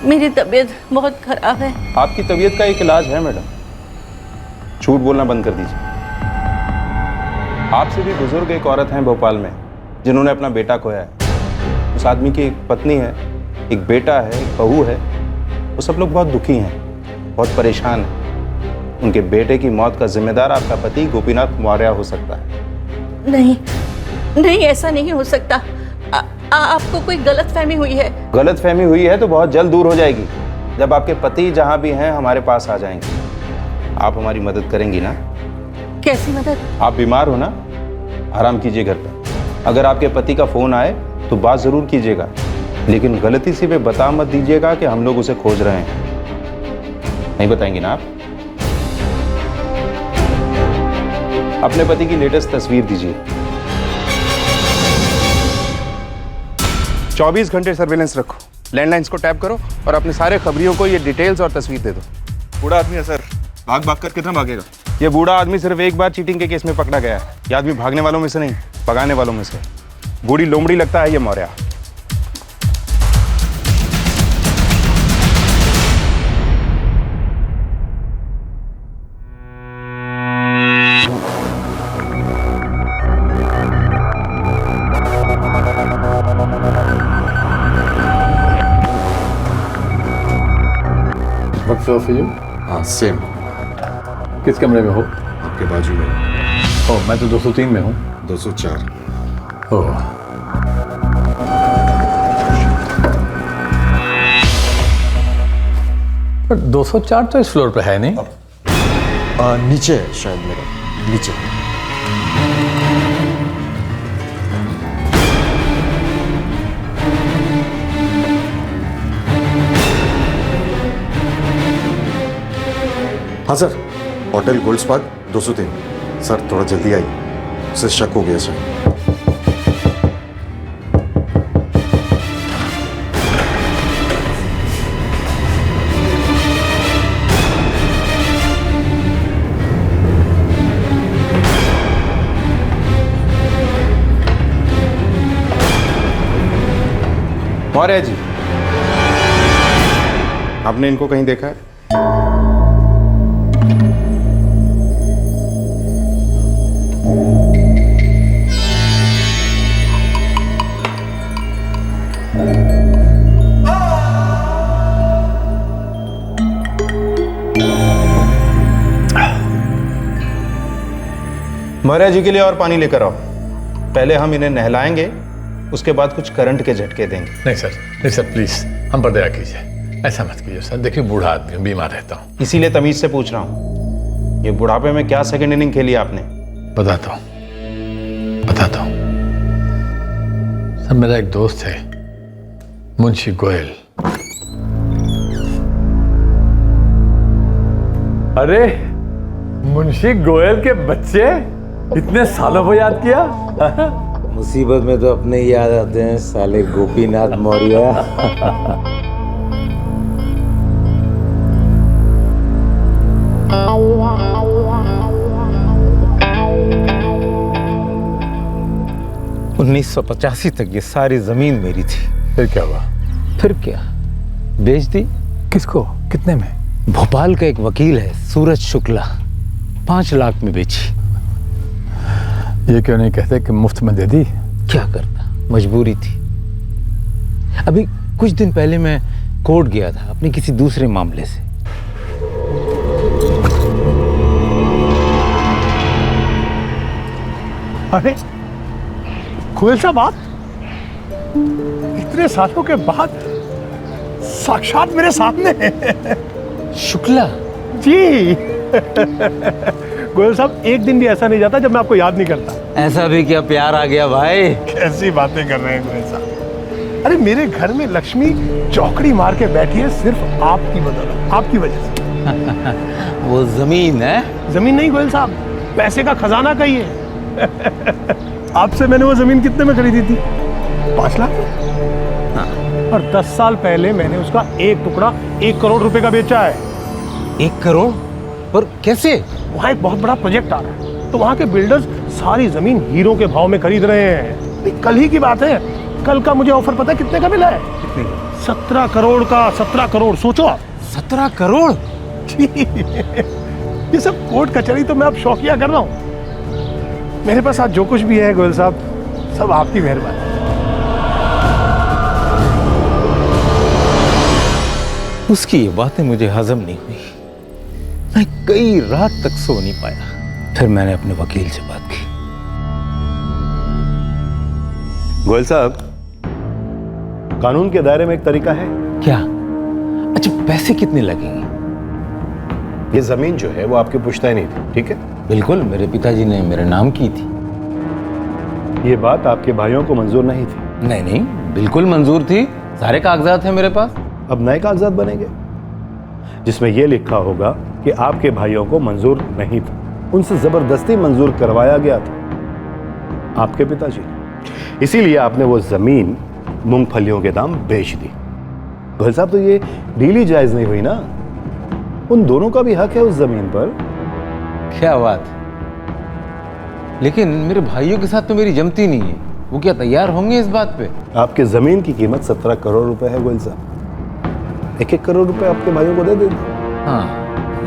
मेरी तबीयत बहुत खराब है। आपकी तबीयत का एक इलाज है मैडम, झूठ बोलना बंद कर दीजिए। आपसे भी बुजुर्ग एक औरत हैं भोपाल में जिन्होंने अपना बेटा खोया है। उस आदमी की एक पत्नी है, एक बेटा है, एक बहू है। वो सब लोग बहुत दुखी हैं, बहुत परेशान हैं। उनके बेटे की मौत का जिम्मेदार आपका पति गोपीनाथ मौर्य हो सकता है। नहीं नहीं, ऐसा नहीं हो सकता। आपको कोई गलतफहमी हुई है। गलतफहमी हुई है तो बहुत जल्द दूर हो जाएगी जब आपके पति जहां भी हैं हमारे पास आ जाएंगे। आप हमारी मदद करेंगी ना? कैसी मदद? आप बीमार हो ना, आराम कीजिए घर पर। अगर आपके पति का फोन आए तो बात जरूर कीजिएगा, लेकिन गलती से भी बता मत दीजिएगा कि हम लोग उसे खोज रहे हैं। नहीं बताएंगी ना आप? अपने पति की लेटेस्ट तस्वीर दीजिए। 24 घंटे सर्वेलेंस रखो, लैंडलाइंस को टैप करो और अपने सारे खबरियों को ये डिटेल्स और तस्वीर दे दो। बूढ़ा आदमी है सर, भाग भाग कर कितना भागेगा? ये बूढ़ा आदमी सिर्फ एक बार चीटिंग के केस में पकड़ा गया है। ये आदमी भागने वालों में से नहीं, भगाने वालों में से। बूढ़ी लोमड़ी लगता है ये मौर्य। हाँ सेम। किस कमरे में हो? आपके बाजू में। ओह, मैं तो 203 में हूँ। 204। ओह, पर 204 तो इस फ्लोर पे है नहीं। नीचे है शायद मेरा, नीचे। हाँ sir, hotel gold spark 203। Sir थोड़ा जल्दी आइए, उसे शक हो गया सर। मौर्य जी, आपने इनको कहीं देखा है? मौर्य जी के लिए और पानी लेकर आओ। पहले हम इन्हें नहलाएंगे, उसके बाद कुछ करंट के झटके देंगे। नहीं सर प्लीज, हम पर दया कीजिए। ऐसा मत कीजिए सर, देखिए बूढ़ा आदमी हूँ, बीमार रहता हूँ। इसीलिए तमीज से पूछ रहा हूँ, ये बुढ़ापे में क्या सेकंड इनिंग खेली आपने? बताता हूँ। सर मेरा एक दोस्त है मुंशी गोयल। अरे मुंशी गोयल के बच्चे, इतने सालों को याद किया। मुसीबत में तो अपने ही याद आते हैं साले गोपीनाथ मौर्य। 1985 तक ये सारी जमीन मेरी थी। फिर क्या हुआ? फिर क्या, बेच दी। किसको, कितने में? भोपाल का एक वकील है सूरज शुक्ला, 5 लाख में बेची। ये क्यों नहीं कहते कि मुफ्त में दे दी? क्या करता, मजबूरी थी। अभी कुछ दिन पहले मैं कोर्ट गया था अपने किसी दूसरे मामले से। अरे गोयल साहब, आप इतने सालों के बाद साक्षात मेरे सामने हैं। शुक्ला जी। गोयल साहब, एक दिन भी ऐसा नहीं जाता जब मैं आपको याद नहीं करता। ऐसा भी क्या प्यार आ गया भाई? कैसी बातें कर रहे हैं गोयल साहब। अरे मेरे घर में लक्ष्मी चौकड़ी मार के बैठी है सिर्फ आपकी बदौलत, आपकी वजह से। वो जमीन है? जमीन नहीं गोयल साहब, पैसे का खजाना कहिए। आपसे मैंने वो जमीन कितने में खरीदी थी? 5 लाख। हाँ। और 10 साल पहले मैंने उसका एक टुकड़ा 1 करोड़ रुपए का बेचा है। 1 करोड़? पर कैसे? वहाँ एक बहुत बड़ा प्रोजेक्ट आ रहा है, तो वहाँ के बिल्डर्स सारी जमीन हीरो के भाव में खरीद रहे हैं। कल ही की बात है, कल का मुझे ऑफर पता है कितने का मिला है? 17 करोड़ का। 17 करोड़, सोचो आप। 17 करोड़? ये सब कोर्ट कचहरी तो मैं अब शौकिया कर रहा हूँ। मेरे पास आज जो कुछ भी है गोयल साहब, सब आपकी मेहरबानी। उसकी ये बातें मुझे हजम नहीं हुई। मैं कई रात तक सो नहीं पाया। फिर मैंने अपने वकील से बात की। गोयल साहब, कानून के दायरे में एक तरीका है। क्या? अच्छा, पैसे कितने लगेंगे? ये जमीन जो है वो आपकी पुश्तैनी थी, ठीक है? बिल्कुल, मेरे पिताजी ने मेरे नाम की थी। ये बात आपके भाइयों को मंजूर नहीं थी? नहीं नहीं, बिल्कुल मंजूर थी। सारे कागजात हैं मेरे पास। अब नए कागजात बनेंगे जिसमें यह लिखा होगा कि आपके भाइयों को मंजूर नहीं था, उनसे जबरदस्ती मंजूर करवाया गया था आपके पिताजी ने। इसीलिए आपने वो जमीन मूंगफलियों के दाम बेच दी। गोयल साहब, तो ये डील ही जायज नहीं हुई ना। उन दोनों का भी हक है उस जमीन पर। क्या बात, लेकिन मेरे भाइयों के साथ तो मेरी जमती नहीं है। वो क्या तैयार होंगे इस बात पे? आपके जमीन की कीमत 17 करोड़ रुपए है गोयल साहब। 1-1 करोड़ रुपए आपके भाइयों को दे दे। हाँ,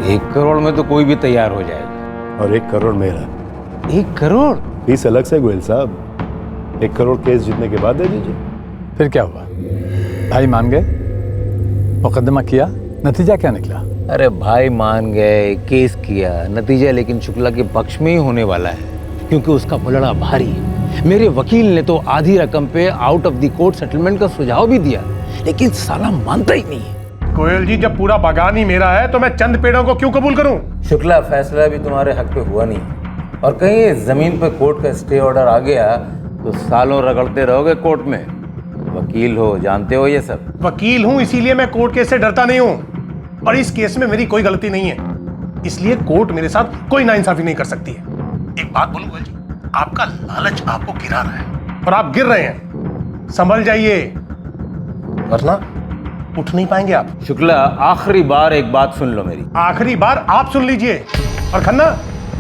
1 करोड़ में तो कोई भी तैयार हो जाएगा। और 1 करोड़ मेरा। 1 करोड़? फीस अलग से गोयल साहब। 1 करोड़ केस जीतने के बाद दे दीजिए। फिर क्या हुआ? भाई मान गए, मुकदमा किया, नतीजा क्या निकला? अरे भाई मान गए, केस किया, नतीजा लेकिन शुक्ला के पक्ष में ही होने वाला है, क्योंकि उसका पलड़ा भारी है। मेरे वकील ने तो आधी रकम पे out of the court settlement का सुझाव भी दिया, लेकिन साला मानता ही नहीं है। गोयल जी, जब पूरा बागान ही मेरा है तो मैं चंद पेड़ों को क्यों कबूल करूं? शुक्ला, फैसला भी तुम्हारे हक पे हुआ नहीं, और कहीं इस जमीन पर कोर्ट का स्टे ऑर्डर आ गया तो सालों रगड़ते रहोगे कोर्ट में। वकील हो, जानते हो ये सब। वकील हूं, इसीलिए मैं कोर्ट केस से डरता नहीं हूं। और इस केस में मेरी कोई गलती नहीं है, इसलिए कोर्ट मेरे साथ कोई नाइंसाफी नहीं कर सकती है। एक बात बोलूं गोयल जी, आपका लालच आपको गिरा रहा है और आप गिर रहे हैं। संभल जाइए, वरना उठ नहीं पाएंगे आप। शुक्ला, आखिरी बार एक बात सुन लो मेरी। आखिरी बार आप सुन लीजिए, और खन्ना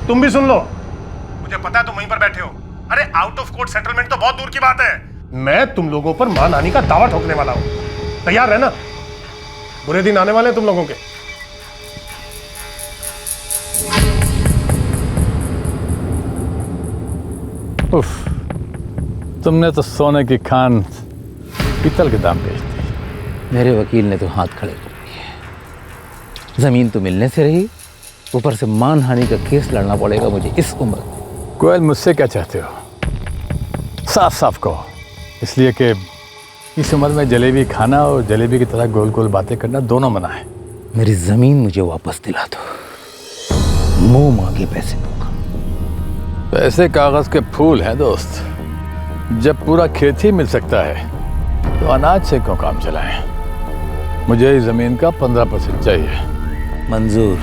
तुम भी सुन लो। मुझे पता है तुम वहीं पर बैठे हो। अरे आउट ऑफ कोर्ट सेटलमेंट तो बहुत दूर की बात है, मैं तुम लोगों पर मानहानि का दावा ठोकने वाला हूं। तैयार रहना, बुरे दिन आने वाले हैं तुम लोगों के। उफ, तुमने तो सोने की खान पीतल के दाम बेच दी। मेरे वकील ने तो हाथ खड़े कर दिए। जमीन तो मिलने से रही, ऊपर से मानहानि का केस लड़ना पड़ेगा मुझे इस उम्र में। गोयल, मुझसे क्या चाहते हो? साफ साफ कहो, इसलिए कि इस उम्र में जलेबी खाना और जलेबी की तरह गोल गोल बातें करना दोनों मना है। मेरी जमीन मुझे वापस दिला दो, मुंह मांगे पैसे दूंगा। पैसे कागज के फूल हैं दोस्त। जब पूरा खेत ही मिल सकता है तो अनाज से क्यों काम चलाएं? मुझे इस जमीन का 15% चाहिए। मंजूर,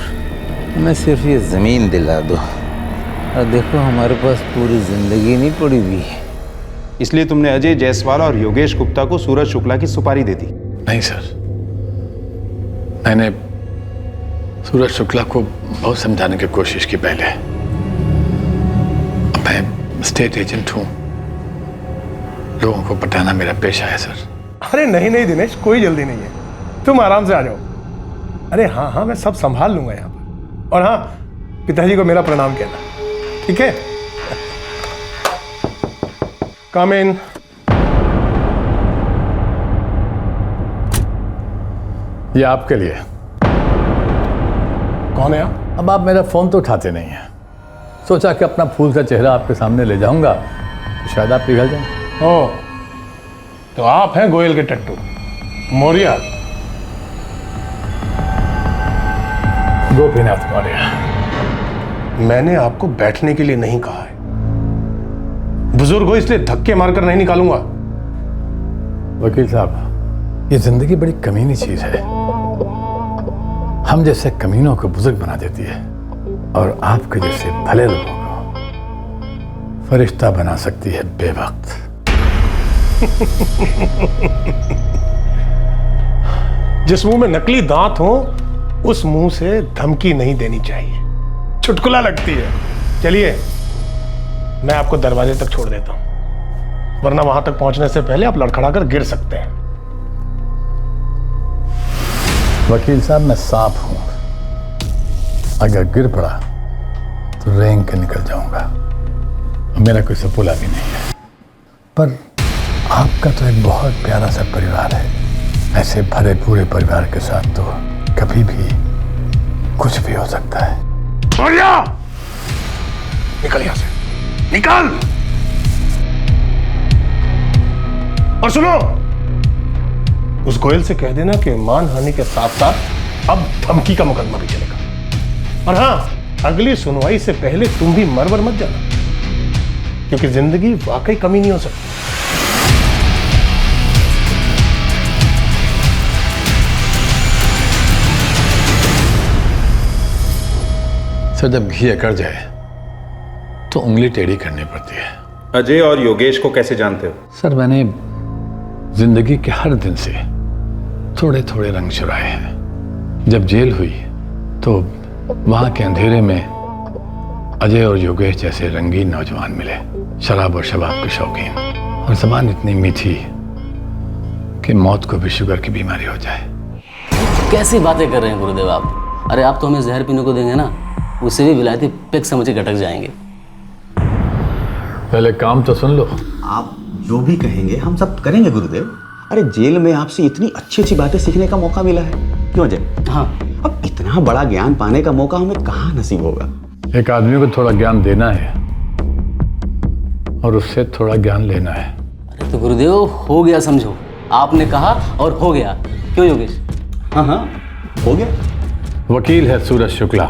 हमें सिर्फ ये ज़मीन दिला दो और देखो हमारे पास पूरी ज़िंदगी नहीं पड़ी हुई। इसलिए तुमने अजय जायसवाल और योगेश गुप्ता को सूरज शुक्ला की सुपारी दे दी? नहीं सर, मैंने सूरज शुक्ला को बहुत समझाने की कोशिश की पहले। मैं स्टेट एजेंट हूँ, लोगों को पटाना मेरा पेशा है सर। अरे नहीं नहीं दिनेश, कोई जल्दी नहीं है, तुम आराम से आ जाओ। अरे हाँ हाँ, मैं सब संभाल लूंगा यहाँ पर। और हाँ, पिताजी को मेरा प्रणाम कहना, ठीक है? कम इन। ये आपके लिए। कौन है आप? अब आप मेरा फोन तो उठाते नहीं हैं, सोचा कि अपना फूल का चेहरा आपके सामने ले जाऊंगा तो शायद आप पिघल जाएं। ओह, तो आप हैं गोयल के टट्टू मौर्य, गोपीनाथ मौर्य। मैंने आपको बैठने के लिए नहीं कहा है, बुजुर्ग हो इसलिए धक्के मारकर नहीं निकालूंगा। वकील साहब, ये जिंदगी बड़ी कमीनी चीज है, हम जैसे कमीनों को बुजुर्ग बना देती है और आपके जैसे भले लोगों को फरिश्ता बना सकती है बेवक्त। जिस मुंह में नकली दांत हो उस मुंह से धमकी नहीं देनी चाहिए, चुटकुला लगती है। चलिए, मैं आपको दरवाजे तक छोड़ देता हूं, वरना वहां तक पहुंचने से पहले आप लड़खड़ा कर गिर सकते हैं। वकील साहब, मैं सांप हूं, अगर गिर पड़ा तो रेंग के निकल जाऊंगा। मेरा कोई सपोला भी नहीं है, पर आपका तो एक बहुत प्यारा सा परिवार है। ऐसे भरे पूरे परिवार के साथ तो कभी भी कुछ भी हो सकता है। निकल यहां से, निकल। और सुनो, उस गोयल से कह देना कि मानहानि के साथ साथ अब धमकी का मुकदमा भी चलेगा। और हां, अगली सुनवाई से पहले तुम भी मरवर मत जाना, क्योंकि जिंदगी वाकई कमी नहीं हो सकती। सर, जब घी अकड़ जाए तो उंगली टेढ़ी करनी पड़ती है। अजय और योगेश को कैसे जानते हो? सर, मैंने जिंदगी के हर दिन से थोड़े थोड़े रंग चुराए हैं। जब जेल हुई तो वहां के अंधेरे में अजय और योगेश जैसे रंगीन नौजवान मिले, शराब और शबाब के शौकीन, और जबान इतनी मीठी कि मौत को भी शुगर की बीमारी हो जाए। कैसी बातें कर रहे हैं गुरुदेव आप? अरे आप तो हमें जहर पीने को देंगे ना, उससे भी विलायती पेक समझ के गटक जाएंगे। पहले काम तो सुन लो। आप जो भी कहेंगे हम सब करेंगे गुरुदेव। अरे जेल में आपसे इतनी अच्छी अच्छी बातें सीखने का मौका मिला है, क्यों अजय? हाँ, अब इतना बड़ा ज्ञान पाने का मौका हमें कहाँ नसीब होगा। एक आदमी को थोड़ा ज्ञान देना है और उससे थोड़ा ज्ञान लेना है। अरे तो गुरुदेव, हो गया समझो, आपने कहा और हो गया। क्यों योगेश? हाँ हाँ, हो गया। वकील है सूरज शुक्ला,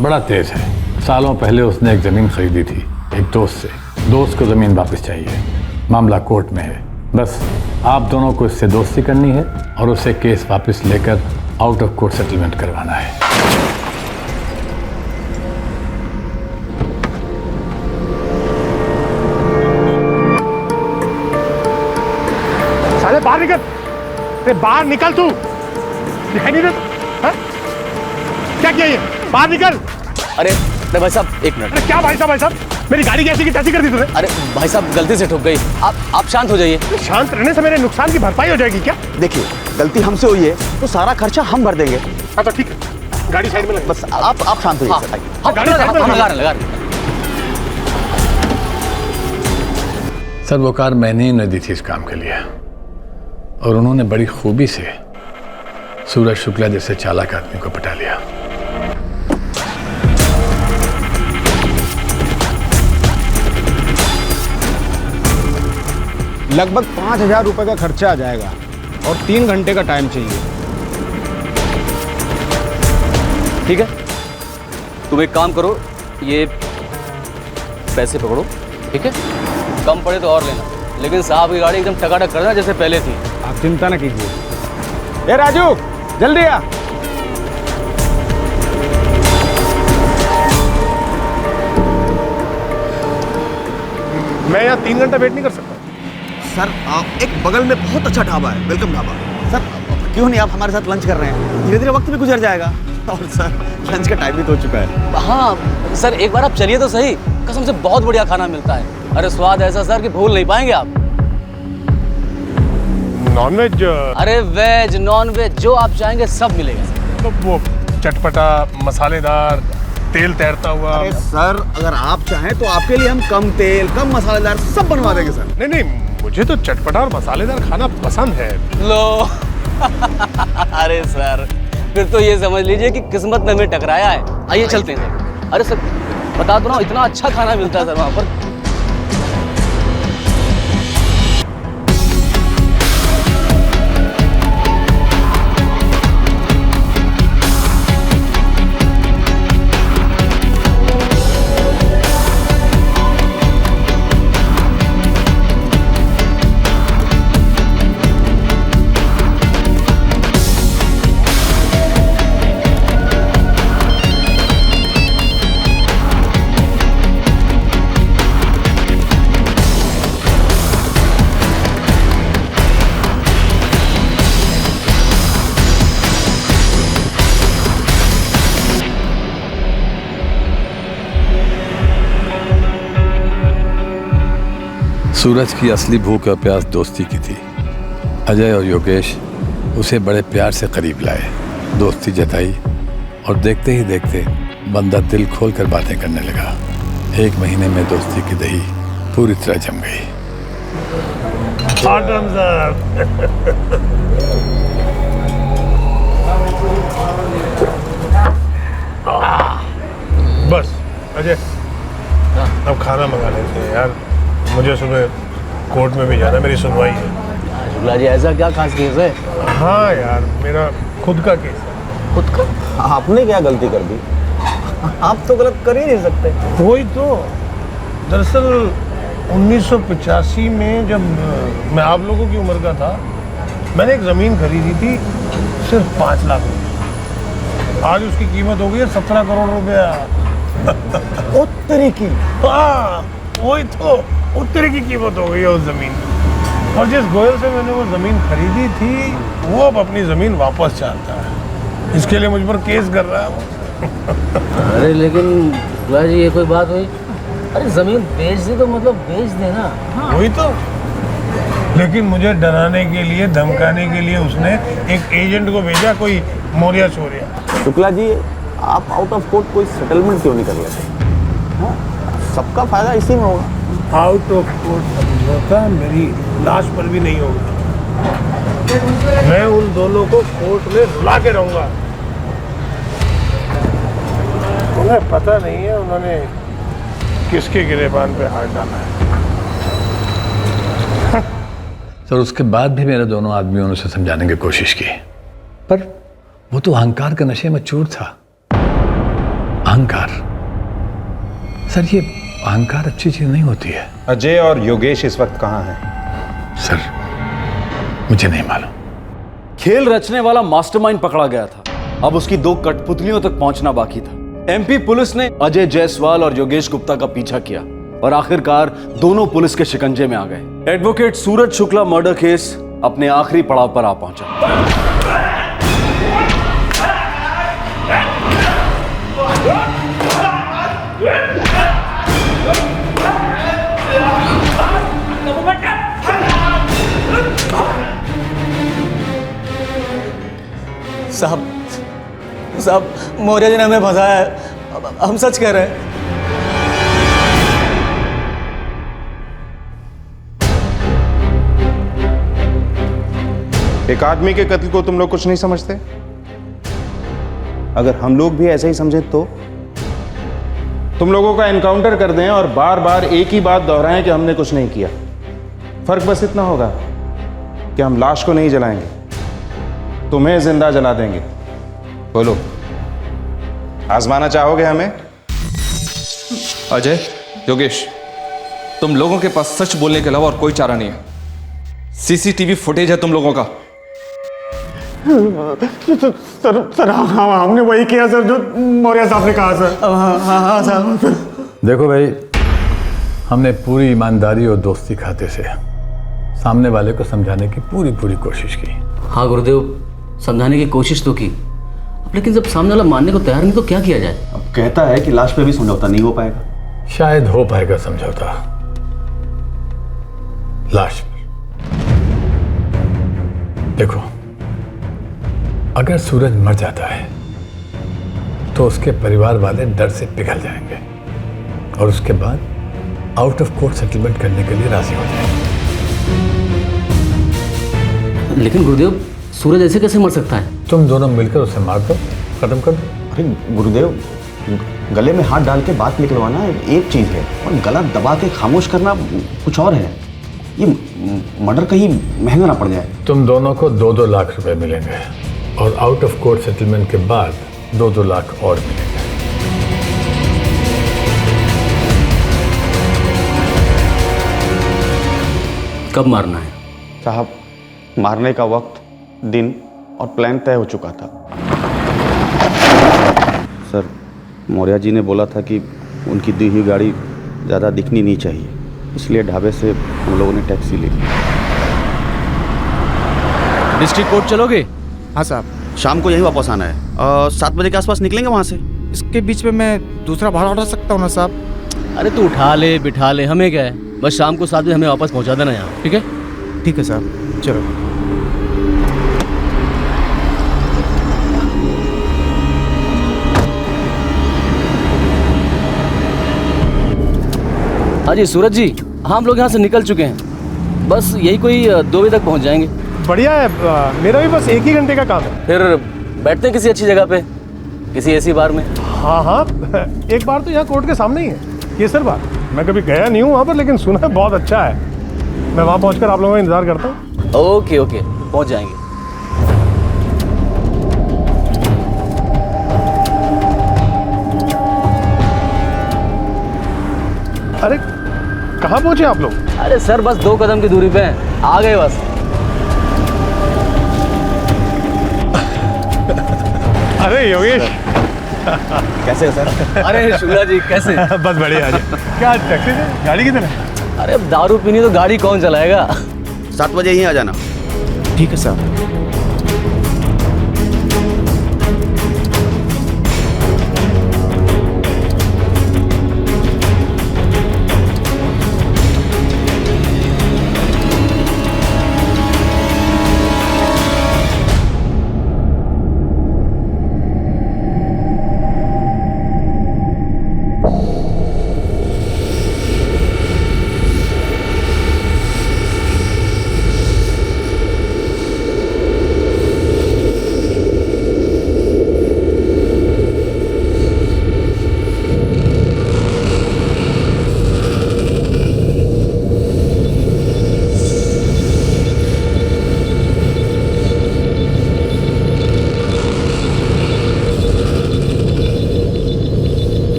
बड़ा तेज है। सालों पहले उसने एक जमीन खरीदी थी एक दोस्त से। दोस्त को जमीन वापस चाहिए, मामला कोर्ट में है। बस आप दोनों को इससे दोस्ती करनी है और उसे केस वापस लेकर आउट ऑफ कोर्ट सेटलमेंट करवाना है। साले बाहर निकल, अरे बाहर निकल, तू दिखाई नहीं देता? क्या किया ये? बाहर निकल। अरे भाई साहब, एक मिनट। अरे क्या भाई साहब? भाई साहब, मेरी गाड़ी कैसी की तैसी कर दी तूने? अरे भाई साहब, गलती से ठुक गई। आप शांत हो जाइए। शांत रहने से मेरे नुकसान की भरपाई हो जाएगी क्या? देखिए, गलती हमसे हुई है तो सारा खर्चा हम भर देंगे। हाँ तो ठीक है, गाड़ी साइड में लगा। बस आप शांत होइए। गाड़ी साइड में लगा। सर, वो कार मैंने ही न दी थी इस काम के लिए, और उन्होंने बड़ी खूबी से सूरज शुक्ला जैसे चालाक आदमी को पटा लिया। लगभग 5,000 रुपए का खर्चा आ जाएगा और 3 घंटे का टाइम चाहिए। ठीक है, तुम एक काम करो, ये पैसे पकड़ो, ठीक है? कम पड़े तो और लेना, लेकिन साहब की गाड़ी एकदम टकाटक करना जैसे पहले थी। आप चिंता ना कीजिए। ए राजू, जल्दी आ। मैं यहाँ 3 घंटा वेट नहीं कर सकता। सर आप एक बगल में बहुत अच्छा ढाबा है, वेलकम ढाबा। सर क्यों नहीं आप हमारे साथ लंच कर रहे हैं? धीरे धीरे वक्त भी गुजर जाएगा और सर लंच का टाइम भी तो हो चुका है। हाँ सर, एक बार आप चलिए तो सही, कसम से बहुत बढ़िया खाना मिलता है। अरे स्वाद ऐसा सर कि भूल नहीं पाएंगे आप। नॉनवेज? अरे वेज नॉन वेज जो आप चाहेंगे सब मिलेगा सर। तो वो चटपटा, मसालेदार, तेल तैरता हुआ। अरे सर अगर आप चाहें तो आपके लिए हम कम तेल कम मसालेदार सब बनवा देंगे सर। नहीं नहीं, मुझे तो चटपटा और मसालेदार खाना पसंद है। लो अरे सर फिर तो ये समझ लीजिए कि किस्मत ने हमें टकराया है। आइए चलते हैं सर। अरे सर बता दो ना, इतना अच्छा खाना मिलता है सर वहाँ पर। सूरज की असली भूख और प्यास दोस्ती की थी। अजय और योगेश उसे बड़े प्यार से करीब लाए, दोस्ती जताई और देखते ही देखते बंदा दिल खोल कर बातें करने लगा। 1 महीने में दोस्ती की दही पूरी तरह जम गई। बस अजय, अब खाना मंगा लेते हैं यार, मुझे सुबह कोर्ट में भी जाना, मेरी सुनवाई है। शुक्ला जी ऐसा क्या खास केस है? हाँ यार, मेरा खुद का केस है। खुद का? आपने क्या गलती कर दी? आप तो गलत कर ही नहीं सकते। वही तो, दरअसल 1985 में जब मैं आप लोगों की उम्र का था, मैंने एक ज़मीन खरीदी थी सिर्फ 5 लाख रुपये। आज उसकी कीमत हो गई है 17 करोड़ रुपया। उत्तरी की? हाँ वही तो, उत्तरी की कीमत हो गई है उस ज़मीन की। और जिस गोयल से मैंने वो ज़मीन खरीदी थी वो अब अपनी ज़मीन वापस चाहता है। इसके लिए मुझ पर केस कर रहा है वो। अरे लेकिन शुक्ला जी ये कोई बात हुई? अरे जमीन बेच दी तो मतलब बेच देना। वही तो, लेकिन मुझे डराने के लिए, धमकाने के लिए उसने एक एजेंट को भेजा, कोई मोरिया चोरिया। शुक्ला जी आप आउट ऑफ कोर्ट कोई सेटलमेंट क्यों नहीं कर लेते? हाँ? सबका फायदा इसी में होगा। आउट ऑफ कोर्ट समझौता मेरी लाश पर भी नहीं होगा। मैं उन दोनों को कोर्ट में रुला के रहूंगा। उन्हें पता नहीं है उन्होंने किसके गिरेबान पे हाथ डाला है। सर उसके बाद भी मेरे दोनों आदमियों ने उसे समझाने की कोशिश की, पर वो तो अहंकार के नशे में चूर था। अहंकार सर, ये अहंकार अच्छी चीज नहीं होती है। अजय और योगेश इस वक्त कहाँ हैं? सर मुझे नहीं मालूम। खेल रचने वाला मास्टरमाइंड पकड़ा गया था, अब उसकी 2 कठपुतलियों तक पहुंचना बाकी था। एमपी पुलिस ने अजय जायसवाल और योगेश गुप्ता का पीछा किया और आखिरकार दोनों पुलिस के शिकंजे में आ गए। एडवोकेट सूरज शुक्ला मर्डर केस अपने आखिरी पड़ाव पर आ पहुंचा। साहब मौर्य जी ने हमें फंसाया है, हम सच कह रहे हैं। एक आदमी के कत्ल को तुम लोग कुछ नहीं समझते? अगर हम लोग भी ऐसे ही समझे तो तुम लोगों का एनकाउंटर कर दें और बार बार एक ही बात दोहराएं कि हमने कुछ नहीं किया। फर्क बस इतना होगा कि हम लाश को नहीं जलाएंगे, तुम्हें जिंदा जला देंगे। बोलो, आजमाना चाहोगे हमें? अजय, योगेश, तुम लोगों के पास सच बोलने के अलावा और कोई चारा नहीं है। सीसीटीवी फुटेज है तुम लोगों का। सर हमने वही किया सर जो मौर्य साहब ने कहा सर। हाँ साहब। देखो भाई, हमने पूरी ईमानदारी और दोस्ती खाते से सामने वाले को समझाने की पूरी कोशिश की। हाँ गुरुदेव, समझाने की कोशिश तो की, लेकिन जब सामने वाला मानने को तैयार नहीं तो क्या किया जाए? अब कहता है कि लास्ट पे भी समझौता नहीं हो पाएगा। शायद हो पाएगा समझौता लाश पर। देखो, अगर सूरज मर जाता है तो उसके परिवार वाले डर से पिघल जाएंगे और उसके बाद आउट ऑफ कोर्ट सेटलमेंट करने के लिए राजी हो जाएंगे। लेकिन गुरुदेव, सूरज ऐसे कैसे मर सकता है? तुम दोनों मिलकर उसे मार दो, खत्म कर दो। अरे गुरुदेव, गले में हाथ डाल के बात निकलवाना एक चीज़ है और गला दबा के खामोश करना कुछ और है। ये मर्डर कहीं महंगा ना पड़ जाए। तुम दोनों को 2-2 लाख रुपए मिलेंगे और आउट ऑफ कोर्ट सेटलमेंट के बाद 2-2 लाख और मिलेंगे। कब मारना है? साहब, मारने का वक्त, दिन और प्लान तय हो चुका था। सर, मौर्या जी ने बोला था कि उनकी दी हुई गाड़ी ज़्यादा दिखनी नहीं चाहिए, इसलिए ढाबे से हम लोगों ने टैक्सी ली। डिस्ट्रिक्ट कोर्ट चलोगे? हाँ साहब, शाम को यही वापस आना है। 7 बजे के आसपास निकलेंगे वहाँ से। इसके बीच में मैं दूसरा भाड़ा उठा सकता हूँ ना साहब? अरे तू उठा ले बिठा ले, हमें क्या है, बस शाम को 7 बजे हमें वापस पहुंचा देना यहाँ, ठीक है? ठीक है साहब, चलो। हाँ जी सूरज जी, हाँ हम लोग यहाँ से निकल चुके हैं, बस यही कोई 2 बजे तक पहुँच जाएंगे। बढ़िया है, मेरा भी बस 1 ही घंटे का काम है। फिर बैठते हैं किसी अच्छी जगह पे, किसी ऐसी बार में। हाँ, एक बार तो यहाँ कोर्ट के सामने ही है, केसर बार। मैं कभी गया नहीं हूँ वहाँ पर, लेकिन सुना है बहुत अच्छा है। मैं वहाँ पहुँचकर आप लोगों का इंतजार करता हूँ। ओके ओके, पहुँच जाएंगे। अरे कहाँ पहुँचे आप लोग? अरे सर, बस 2 कदम की दूरी पे हैं, आ गए बस। अरे योगेश, कैसे है सर? अरे शुक्ला जी, कैसे? बस बढ़िया। क्या टैक्सी से? गाड़ी किधर है? अरे अब दारू पीनी तो गाड़ी कौन चलाएगा? 7 बजे ही आ जाना। ठीक है साहब।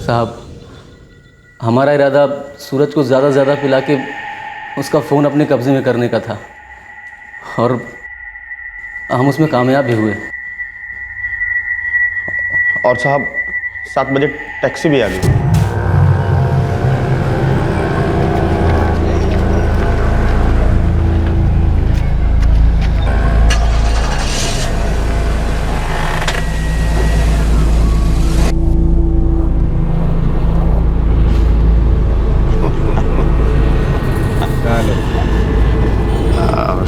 साहब, हमारा इरादा सूरज को ज़्यादा से ज़्यादा पिला के उसका फ़ोन अपने कब्ज़े में करने का था और हम उसमें कामयाब भी हुए। और साहब, 7 बजे टैक्सी भी आ गई।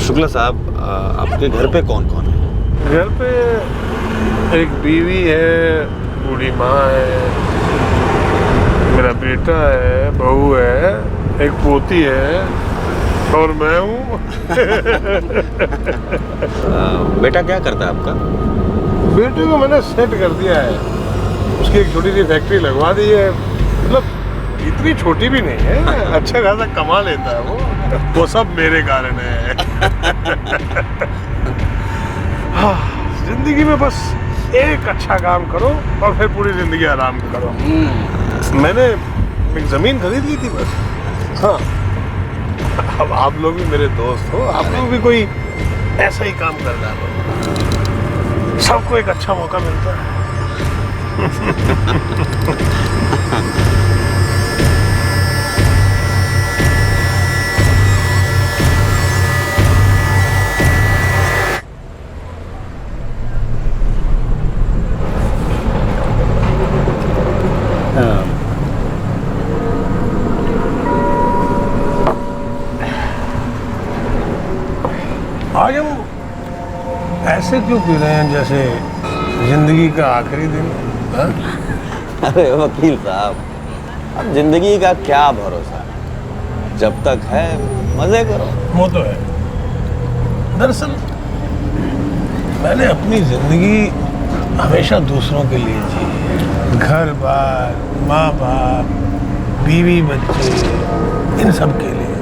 शुक्ला साहब, आपके घर पे कौन कौन है? घर पे एक बीवी है, बूढ़ी माँ है, मेरा बेटा है, बहू है, एक पोती है और मैं हूँ। बेटा क्या करता है आपका? बेटे को मैंने सेट कर दिया है, उसकी एक छोटी सी फैक्ट्री लगवा दी है। मतलब इतनी छोटी भी नहीं है, अच्छा खासा कमा लेता है वो सब मेरे कारण है। जिंदगी में बस एक अच्छा काम करो और फिर पूरी जिंदगी आराम करो। मैंने एक जमीन खरीद ली थी बस। हाँ, अब आप लोग भी मेरे दोस्त हो, आप लोग भी कोई ऐसा ही काम कर डालो, सबको एक अच्छा मौका मिलता है। आज हम ऐसे क्यों पी रहे हैं जैसे जिंदगी का आखिरी दिन? हाँ? अरे वकील साहब, अब जिंदगी का क्या भरोसा, जब तक है मजे करो। वो तो है। दरअसल मैंने अपनी जिंदगी हमेशा दूसरों के लिए जी, घर बार, माँ बाप, बीवी बच्चे, इन सब के लिए।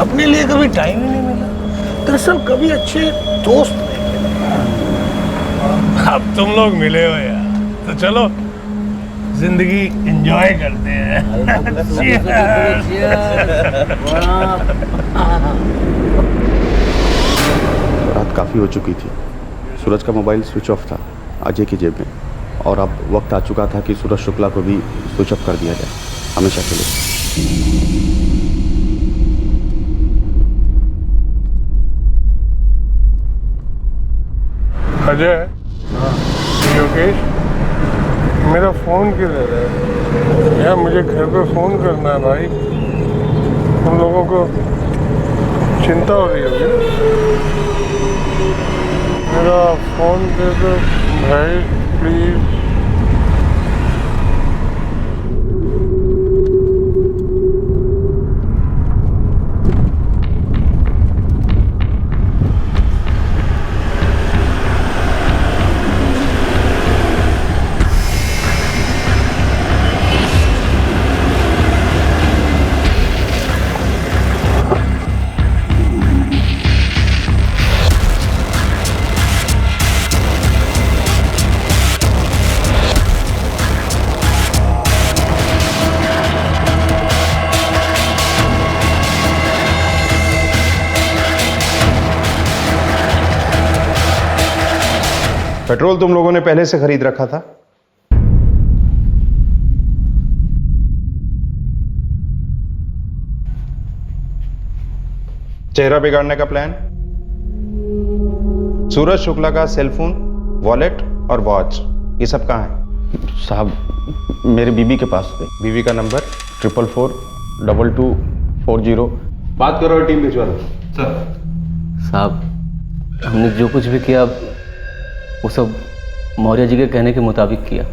अपने लिए कभी टाइम ही नहीं मिला। दरअसल कभी अच्छे दोस्त नहीं मिले। अब तुम लोग मिले हो यार, तो चलो जिंदगी एंजॉय करते हैं। रात काफ़ी हो चुकी थी। सूरज का मोबाइल स्विच ऑफ था अजय की जेब में, और अब वक्त आ चुका था कि सूरज शुक्ला को भी स्विच ऑफ कर दिया जाए हमेशा के लिए। अजय, योगेश, मेरा फोन किधर है यार? मुझे घर पे फोन करना है भाई। तुम लोगों को चिंता हो रही होगी ना? मेरा फोन दे दो भाई प्लीज। पेट्रोल तुम लोगों ने पहले से खरीद रखा था? चेहरा बिगाड़ने का प्लान? सूरज शुक्ला का सेलफोन, वॉलेट और वॉच, ये सब कहाँ है? साहब मेरे बीबी के पास है। बीबी का नंबर? 4442240। बात करो, टीम भिजवा दो। सर साहब, हमने जो कुछ भी किया वो सब मौर्य जी के कहने के मुताबिक किया।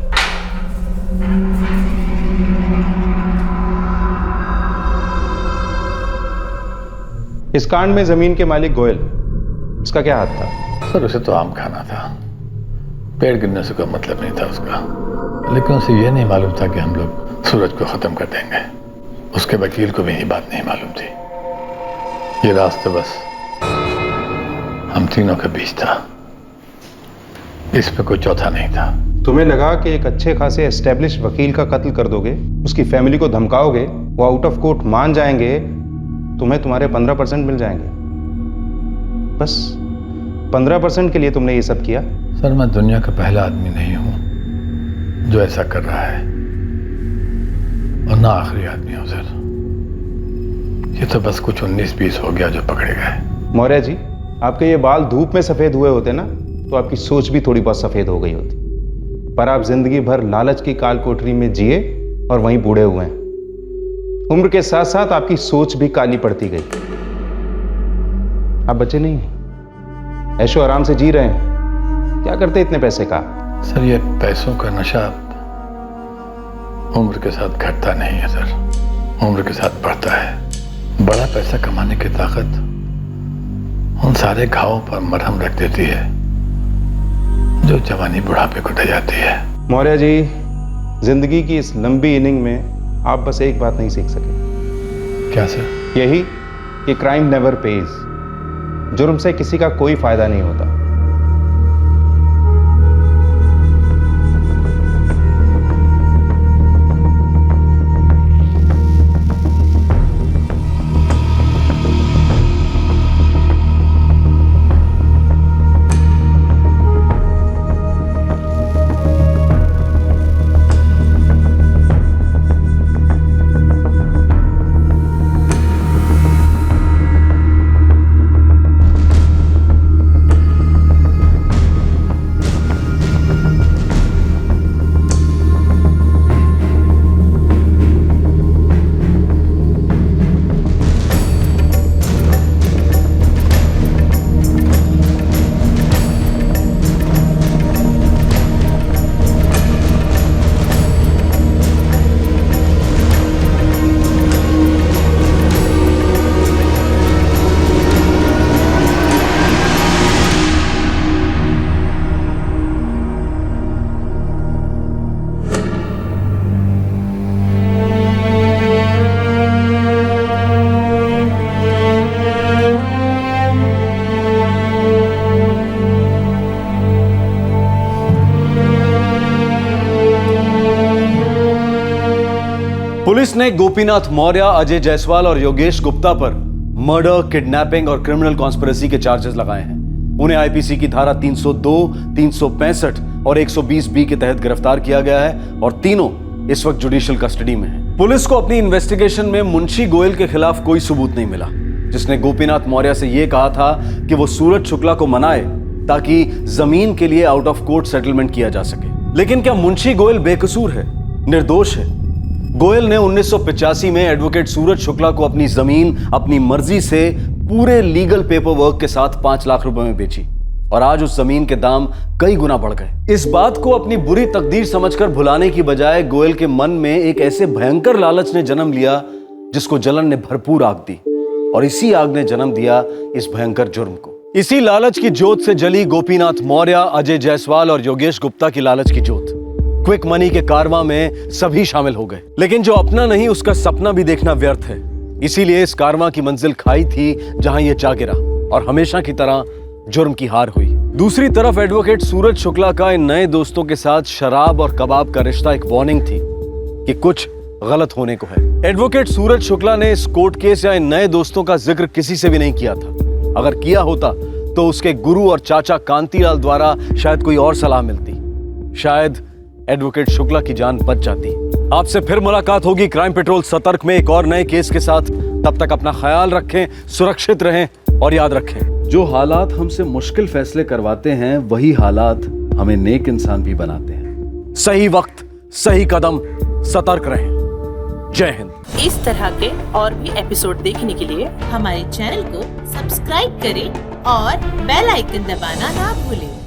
इस कांड में जमीन के मालिक गोयल, उसका क्या हाथ था? सर उसे तो आम खाना था, पेड़ गिरने से कोई मतलब नहीं था उसका। लेकिन उसे यह नहीं मालूम था कि हम लोग सूरज को खत्म कर देंगे। उसके वकील को भी यही बात नहीं मालूम थी। ये रास्ता बस हम तीनों के बीच था, इस पे कोई चौथा नहीं था। तुम्हें लगा कि एक अच्छे खासे एस्टेब्लिश वकील का कत्ल कर दोगे, उसकी फैमिली को धमकाओगे, वो आउट ऑफ कोर्ट मान जाएंगे, तुम्हें तुम्हारे 15% मिल जाएंगे। बस 15% के लिए तुमने ये सब किया? सर मैं दुनिया का पहला आदमी नहीं हूं जो ऐसा कर रहा है, और ना आखिरी आदमी हूं सर। ये तो बस कुछ 19-20 हो गया जो पकड़े गए। मौर्य जी, आपके ये बाल धूप में सफेद हुए होते ना तो आपकी सोच भी थोड़ी बहुत सफेद हो गई होती, पर आप जिंदगी भर लालच की काल कोठरी में जिए और वहीं बूढ़े हुए हैं। उम्र के साथ साथ आपकी सोच भी काली पड़ती गई। आप बच्चे नहीं, ऐशो आराम से जी रहे हैं। क्या करते इतने पैसे का? सर ये पैसों का नशा उम्र के साथ घटता नहीं है सर, उम्र के साथ बढ़ता है। बड़ा पैसा कमाने की ताकत उन सारे घावों पर मरहम रख देती है जो जवानी बुढ़ापे को ढह जाती है। मौर्य जी, जिंदगी की इस लंबी इनिंग में आप बस एक बात नहीं सीख सके। क्या सर? यही कि क्राइम नेवर पेज। जुर्म से किसी का कोई फायदा नहीं होता। पुलिस ने गोपीनाथ मौर्य, अजय जायसवाल और योगेश गुप्ता पर मर्डर, किडनैपिंग और क्रिमिनल कॉन्स्पिरेसी के चार्जेस लगाए हैं। उन्हें आईपीसी की धारा 302, 365 और 120B के तहत गिरफ्तार किया गया है और तीनों इस वक्त जुडिशियल कस्टडी में हैं। पुलिस को अपनी इन्वेस्टिगेशन में मुंशी गोयल के खिलाफ कोई सबूत नहीं मिला, जिसने गोपीनाथ मौर्य से यह कहा था कि वो सूरज शुक्ला को मनाए ताकि जमीन के लिए आउट ऑफ कोर्ट सेटलमेंट किया जा सके। लेकिन क्या मुंशी गोयल बेकसूर है, निर्दोष है? गोयल ने 1985 में एडवोकेट सूरज शुक्ला को अपनी जमीन अपनी मर्जी से पूरे लीगल पेपर वर्क के साथ 5 लाख रुपए में बेची और आज उस जमीन के दाम कई गुना बढ़ गए। इस बात को अपनी बुरी तकदीर समझकर भुलाने की बजाय गोयल के मन में एक ऐसे भयंकर लालच ने जन्म लिया जिसको जलन ने भरपूर आग दी और इसी आग ने जन्म दिया इस भयंकर जुर्म को। इसी लालच की जोत से जली गोपीनाथ मौर्य, अजय जायसवाल और योगेश गुप्ता की लालच की जोत। क्विक मनी के कारवां में सभी शामिल हो गए, लेकिन जो अपना नहीं उसका सपना भी देखना व्यर्थ है। इसीलिए इस कारवां की मंजिल खाई थी जहां यह जा गिरा और हमेशा की तरह जुर्म की हार हुई। दूसरी तरफ एडवोकेट सूरज शुक्ला का इन नए दोस्तों के साथ शराब और कबाब का रिश्ता एक वार्निंग थी कि कुछ गलत होने को है। एडवोकेट सूरज शुक्ला ने इस कोर्ट केस या इन नए दोस्तों का जिक्र किसी से भी नहीं किया था। अगर किया होता तो उसके गुरु और चाचा कांतीलाल द्वारा शायद कोई और सलाह मिलती, शायद एडवोकेट शुक्ला की जान बच जाती। आपसे फिर मुलाकात होगी क्राइम पेट्रोल सतर्क में एक और नए केस के साथ। तब तक अपना ख्याल रखें, सुरक्षित रहें और याद रखें, जो हालात हमसे मुश्किल फैसले करवाते हैं वही हालात हमें नेक इंसान भी बनाते हैं। सही वक्त, सही कदम, सतर्क रहें। जय हिंद। इस तरह के और भी एपिसोड देखने के लिए हमारे चैनल को सब्सक्राइब करें और बेल आइकन दबाना ना भूलें।